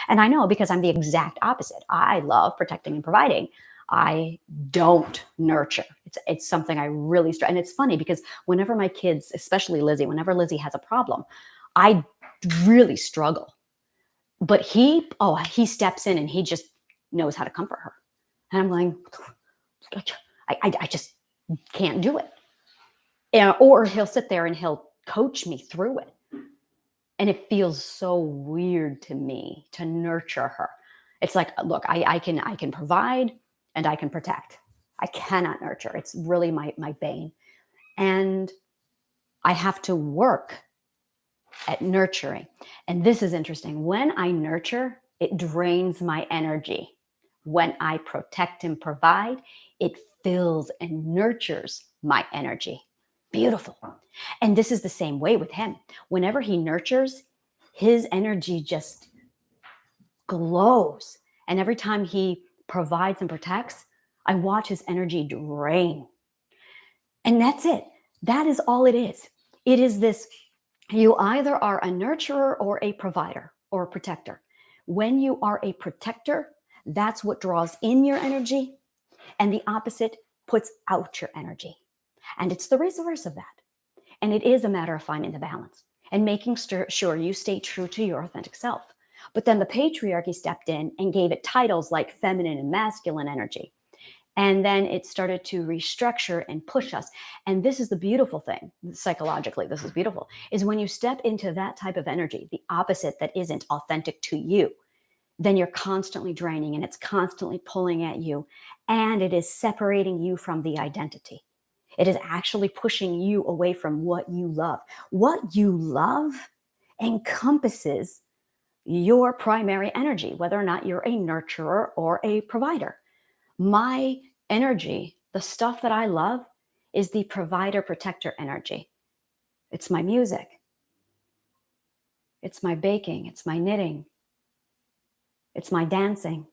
And I know, because I'm the exact opposite. I love protecting and providing. I don't nurture. It's something I really and it's funny because whenever my kids, especially Lizzie, whenever Lizzie has a problem, I really struggle. But he steps in and he just knows how to comfort her. And I'm like, I just can't do it. Or he'll sit there and he'll coach me through it. And it feels so weird to me to nurture her. It's like, look, I can provide and I can protect. I cannot nurture. It's really my bane. And I have to work at nurturing. And this is interesting. When I nurture, it drains my energy. When I protect and provide, it fills and nurtures my energy. Beautiful. And this is the same way with him. Whenever he nurtures, his energy just glows. And every time he provides and protects, I watch his energy drain. And that's it. That is all it is. It is this, you either are a nurturer or a provider or a protector. When you are a protector, that's what draws in your energy, and the opposite puts out your energy. And it's the reverse of that. And it is a matter of finding the balance and making sure you stay true to your authentic self. But then the patriarchy stepped in and gave it titles like feminine and masculine energy. And then it started to restructure and push us. And this is the beautiful thing, psychologically, this is beautiful, is when you step into that type of energy, the opposite that isn't authentic to you, then you're constantly draining and it's constantly pulling at you. And it is separating you from the identity. It is actually pushing you away from what you love. What you love encompasses your primary energy, whether or not you're a nurturer or a provider. My energy, the stuff that I love, is the provider protector energy. It's my music. It's my baking. It's my knitting. It's my dancing.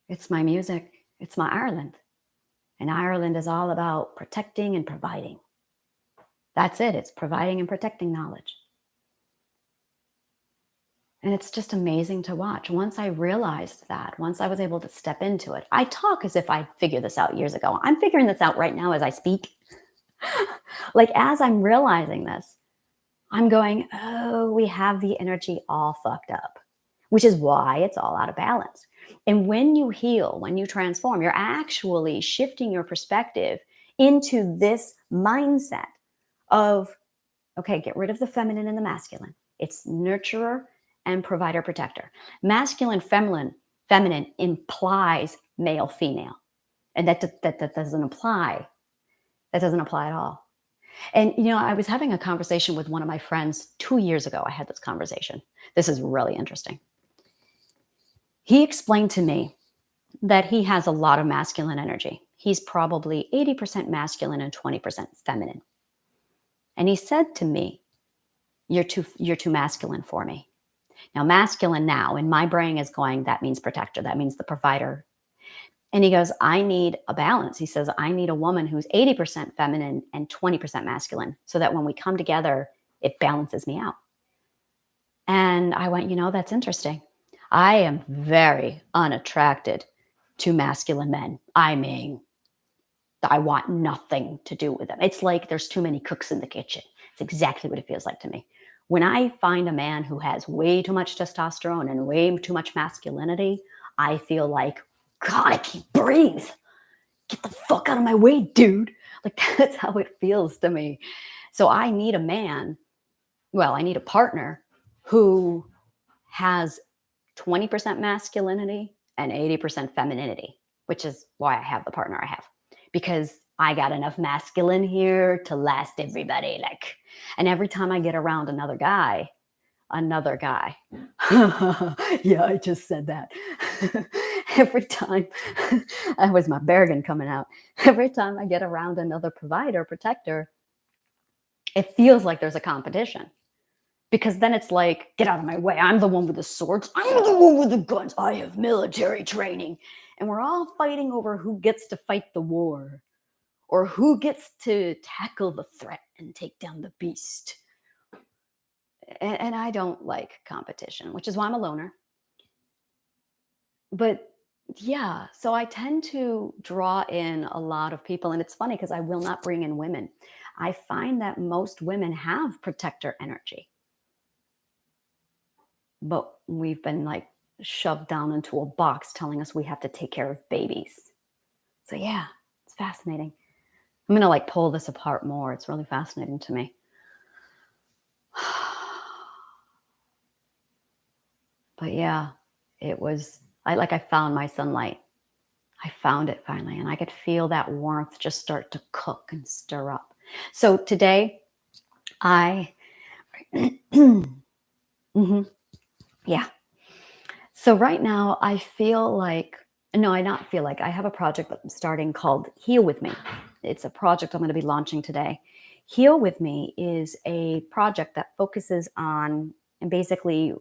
It's my music. It's my Ireland. And Ireland is all about protecting and providing. That's it. It's providing and protecting knowledge. And it's just amazing to watch. Once I realized that, once I was able to step into it, I talk as if I figured this out years ago. I'm figuring this out right now as I speak. Like, as I'm realizing this, I'm going, oh, we have the energy all fucked up, which is why it's all out of balance. And when you heal, when you transform, you're actually shifting your perspective into this mindset of, okay, get rid of the feminine and the masculine. It's nurturer and provider protector. Masculine, feminine implies male, female. And that doesn't apply. That doesn't apply at all. And, I was having a conversation with one of my friends 2 years ago. I had this conversation. This is really interesting. He explained to me that he has a lot of masculine energy. He's probably 80% masculine and 20% feminine. And he said to me, you're too masculine for me. Now, masculine now in my brain is going, that means protector. That means the provider. And he goes, I need a balance. He says, I need a woman who's 80% feminine and 20% masculine so that when we come together, it balances me out. And I went, that's interesting. I am very unattracted to masculine men. I mean, I want nothing to do with them. It's like there's too many cooks in the kitchen. It's exactly what it feels like to me. When I find a man who has way too much testosterone and way too much masculinity, I feel like, God, I can't breathe. Get the fuck out of my way, dude. Like, that's how it feels to me. So I need a man, I need a partner who has 20% masculinity and 80% femininity, which is why I have the partner I have. Because I got enough masculine here to last everybody. And every time I get around another guy, yeah, I just said that. Every time, that was my Bergen coming out. Every time I get around another provider, protector, it feels like there's a competition. Because then it's like, get out of my way. I'm the one with the swords. I'm the one with the guns. I have military training. And we're all fighting over who gets to fight the war or who gets to tackle the threat and take down the beast. And I don't like competition, which is why I'm a loner. But yeah, so I tend to draw in a lot of people. And it's funny because I will not bring in women. I find that most women have protector energy. But we've been shoved down into a box telling us we have to take care of babies. So yeah, it's fascinating. I'm going to pull this apart more. It's really fascinating to me. But yeah, it was, I found my sunlight. I found it finally, and I could feel that warmth just start to cook and stir up. So today, yeah. So right now, I feel like, no, I not feel like, I have a project that I'm starting called Heal With Me. It's a project I'm going to be launching today. Heal With Me is a project that focuses on, and basically,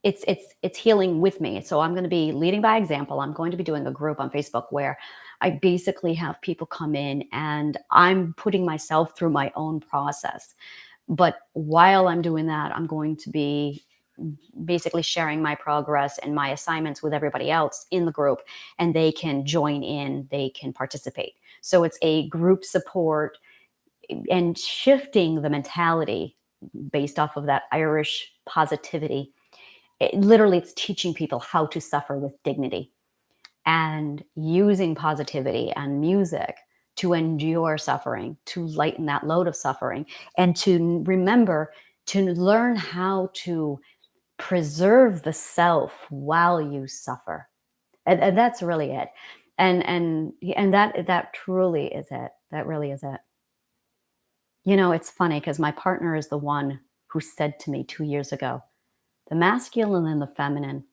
it's healing with me. So I'm going to be leading by example. I'm going to be doing a group on Facebook where I basically have people come in and I'm putting myself through my own process. But while I'm doing that, I'm going to be basically sharing my progress and my assignments with everybody else in the group, and they can join in, they can participate. So it's a group support and shifting the mentality based off of that Irish positivity. It's teaching people how to suffer with dignity and using positivity and music to endure suffering, to lighten that load of suffering, and to remember to learn how to preserve the self while you suffer. And that's really it. And that truly is it. That really is it. It's funny because my partner is the one who said to me 2 years ago, the masculine and the feminine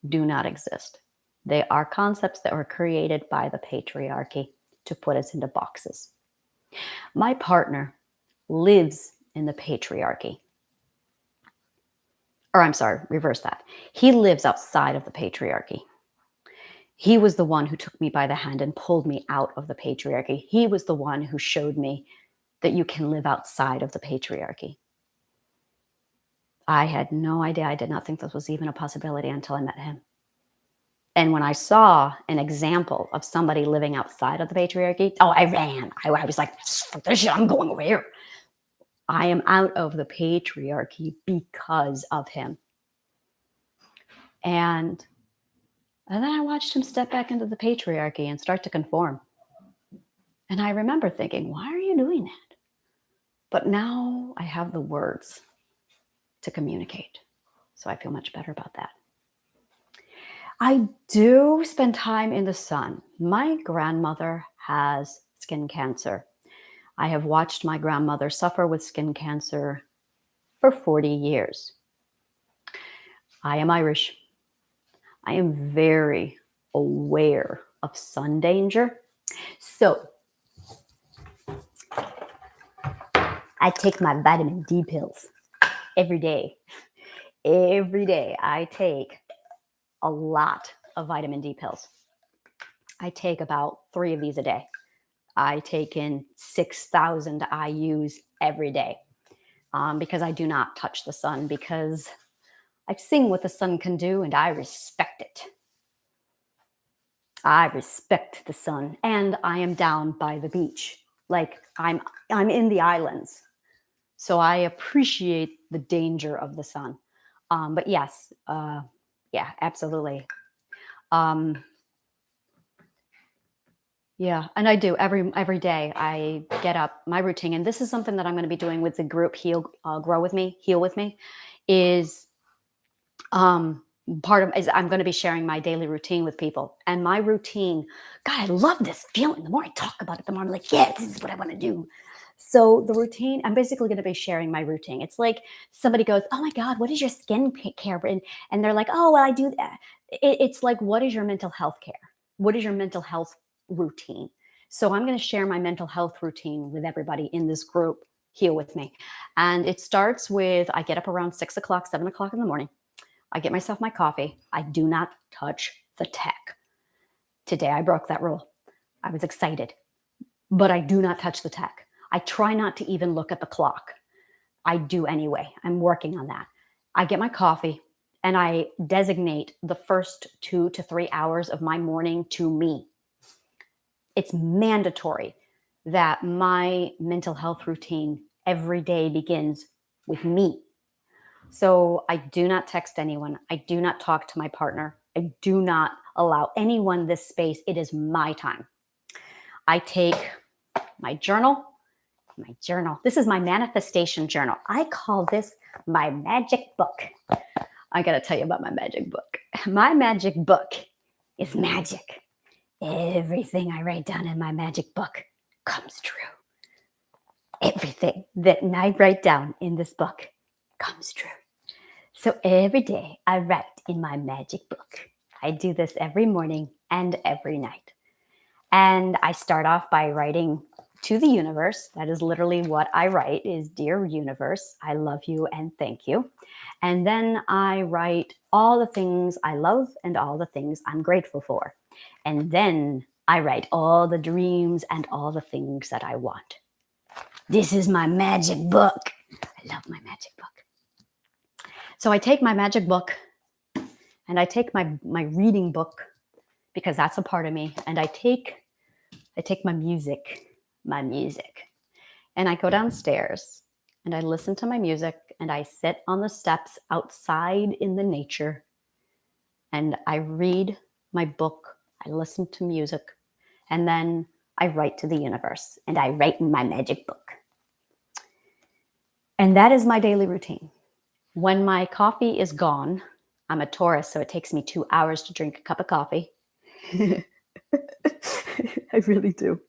do not exist. They are concepts that were created by the patriarchy to put us into boxes. My partner lives in the patriarchy. Or I'm sorry, reverse that. He lives outside of the patriarchy. He was the one who took me by the hand and pulled me out of the patriarchy. He was the one who showed me that you can live outside of the patriarchy. I had no idea. I did not think this was even a possibility until I met him. And when I saw an example of somebody living outside of the patriarchy, oh, I ran. I was like, "Fuck this shit, I'm going over here." I am out of the patriarchy because of him. And then I watched him step back into the patriarchy and start to conform. And I remember thinking, why are you doing that? But now I have the words to communicate. So I feel much better about that. I do spend time in the sun. My grandmother has skin cancer. I have watched my grandmother suffer with skin cancer for 40 years. I am Irish. I am very aware of sun danger. So I take my vitamin D pills every day. Every day I take a lot of vitamin D pills. I take about 3 of these a day. I take in 6,000 IUs every day because I do not touch the sun, because I've seen what the sun can do and I respect it. I respect the sun, and I am down by the beach. Like I'm in the islands. So I appreciate the danger of the sun. But yes, yeah, absolutely. Um, yeah, and I do every day. I get up. My routine, and this is something that I'm going to be doing with the group Grow with Me, Heal with Me, is um part of is I'm going to be sharing my daily routine with people. And my routine, God, I love this feeling. The more I talk about it, the more I'm like, yeah, this is what I want to do. So the routine, I'm basically going to be sharing my routine. It's like somebody goes, oh my God, what is your skin care? And they're like, oh, well, I do that. It's like, what is your mental health care? What is your mental health routine? So I'm going to share my mental health routine with everybody in this group, Heal with Me. And it starts with, I get up around 6 o'clock, 7 o'clock in the morning. I get myself my coffee. I do not touch the tech. Today I broke that rule. I was excited, but I do not touch the tech. I try not to even look at the clock. I do anyway. I'm working on that. I get my coffee and I designate the first 2 to 3 hours of my morning to me. It's mandatory that my mental health routine every day begins with me. So I do not text anyone. I do not talk to my partner. I do not allow anyone this space. It is my time. I take my journal. This is my manifestation journal. I call this my magic book. I got to tell you about my magic book. My magic book is magic. Everything I write down in my magic book comes true. Everything that I write down in this book comes true. So every day I write in my magic book. I do this every morning and every night. And I start off by writing to the universe. That is literally what I write is, Dear Universe, I love you and thank you. And then I write all the things I love and all the things I'm grateful for. And then I write all the dreams and all the things that I want. This is my magic book. I love my magic book. So I take my magic book and I take my reading book, because that's a part of me. And I take my music, and I go downstairs and I listen to my music and I sit on the steps outside in the nature and I read my book. I listen to music, and then I write to the universe and I write in my magic book. And that is my daily routine. When my coffee is gone, I'm a Taurus, so it takes me 2 hours to drink a cup of coffee. I really do.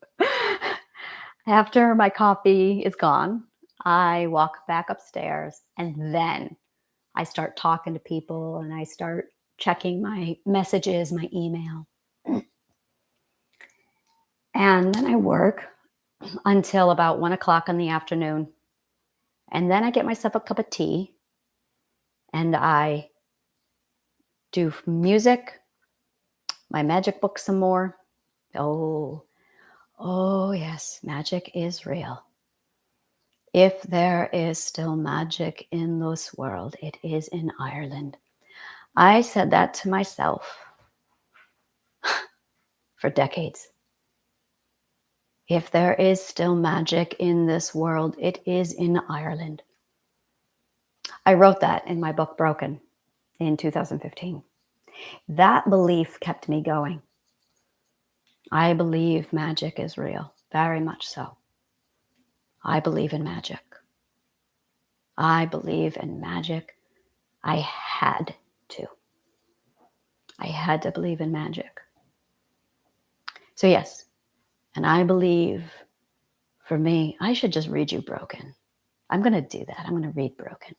After my coffee is gone, I walk back upstairs and then I start talking to people and I start checking my messages, my email. And then I work until about 1 o'clock in the afternoon. And then I get myself a cup of tea. and I do music, my magic book some more. Oh, oh yes, magic is real. If there is still magic in this world, it is in Ireland. I said that to myself for decades. If there is still magic in this world, it is in Ireland. I wrote that in my book, Broken, in 2015. That belief kept me going. I believe magic is real, very much so. I believe in magic. I believe in magic. I had to. I had to believe in magic. So yes, and I believe for me, I should just read you Broken. I'm going to do that. I'm going to read Broken.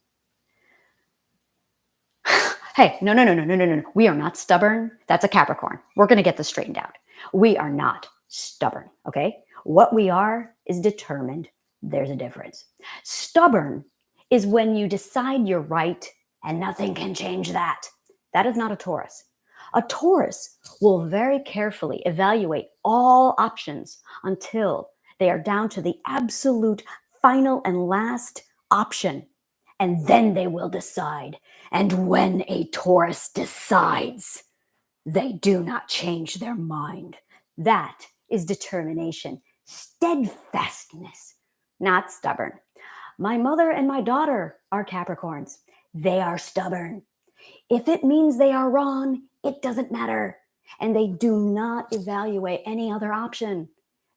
Hey, no. We are not stubborn. That's a Capricorn. We're going to get this straightened out. We are not stubborn, okay? What we are is determined. There's a difference. Stubborn is when you decide you're right and nothing can change that. That is not a Taurus. A Taurus will very carefully evaluate all options until they are down to the absolute final and last option. And then they will decide. And when a Taurus decides, they do not change their mind. That is determination, steadfastness, not stubborn. My mother and my daughter are Capricorns. They are stubborn. If it means they are wrong, it doesn't matter. And they do not evaluate any other option.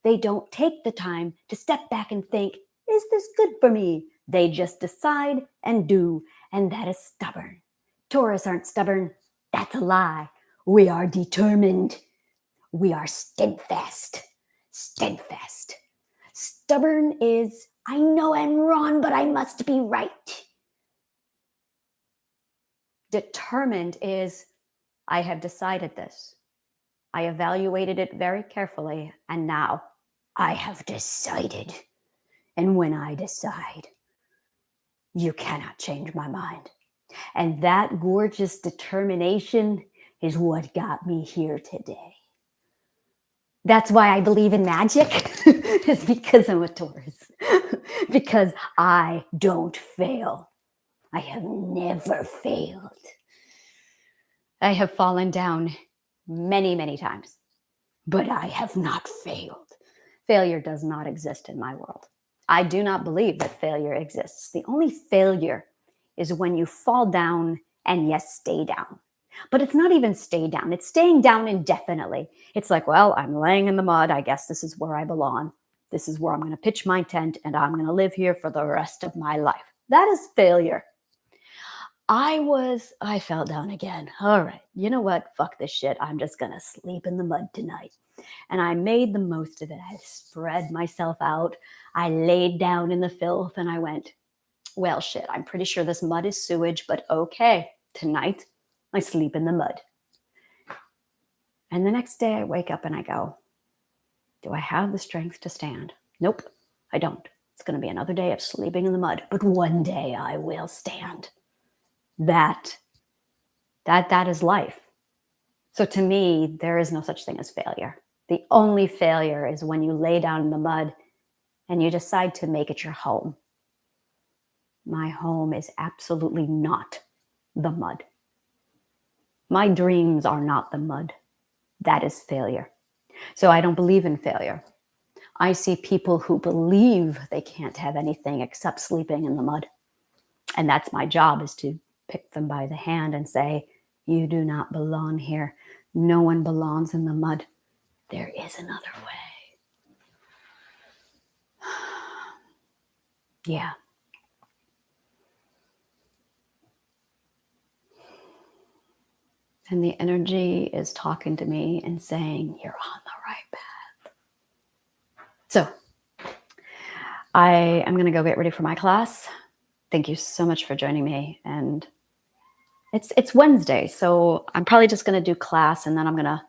They don't take the time to step back and think, is this good for me? They just decide and do, and that is stubborn. Taurus aren't stubborn. That's a lie. We are determined. We are steadfast. Steadfast. Stubborn is, I know I'm wrong, but I must be right. Determined is, I have decided this. I evaluated it very carefully, and now I have decided. And when I decide, you cannot change my mind. And that gorgeous determination is what got me here today. That's why I believe in magic, is because I'm a Taurus. Because I don't fail. I have never failed. I have fallen down many, many times, but I have not failed. Failure does not exist in my world. I do not believe that failure exists. The only failure is when you fall down and yes, stay down. But it's not even stay down. It's staying down indefinitely. It's like, well, I'm laying in the mud. I guess this is where I belong. This is where I'm going to pitch my tent and I'm going to live here for the rest of my life. That is failure. I fell down again. All right, you know what? Fuck this shit. I'm just going to sleep in the mud tonight. And I made the most of it. I spread myself out. I laid down in the filth and I went, well, shit, I'm pretty sure this mud is sewage, but okay, tonight I sleep in the mud. And the next day I wake up and I go, do I have the strength to stand? Nope, I don't. It's going to be another day of sleeping in the mud, but one day I will stand. That is life. So to me, there is no such thing as failure. The only failure is when you lay down in the mud and you decide to make it your home. My home is absolutely not the mud. My dreams are not the mud. That is failure. So I don't believe in failure. I see people who believe they can't have anything except sleeping in the mud. And that's my job, is to pick them by the hand and say, you do not belong here. No one belongs in the mud. There is another way. Yeah. And the energy is talking to me and saying, you're on the right path. So I am going to go get ready for my class. Thank you so much for joining me. And it's Wednesday, so I'm probably just going to do class and then I'm going to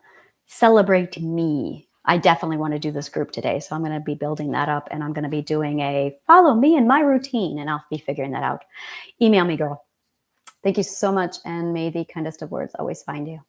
celebrate me. I definitely want to do this group today, so I'm going to be building that up and I'm going to be doing a follow me and my routine, and I'll be figuring that out. Email me, girl. Thank you so much, and may the kindest of words always find you.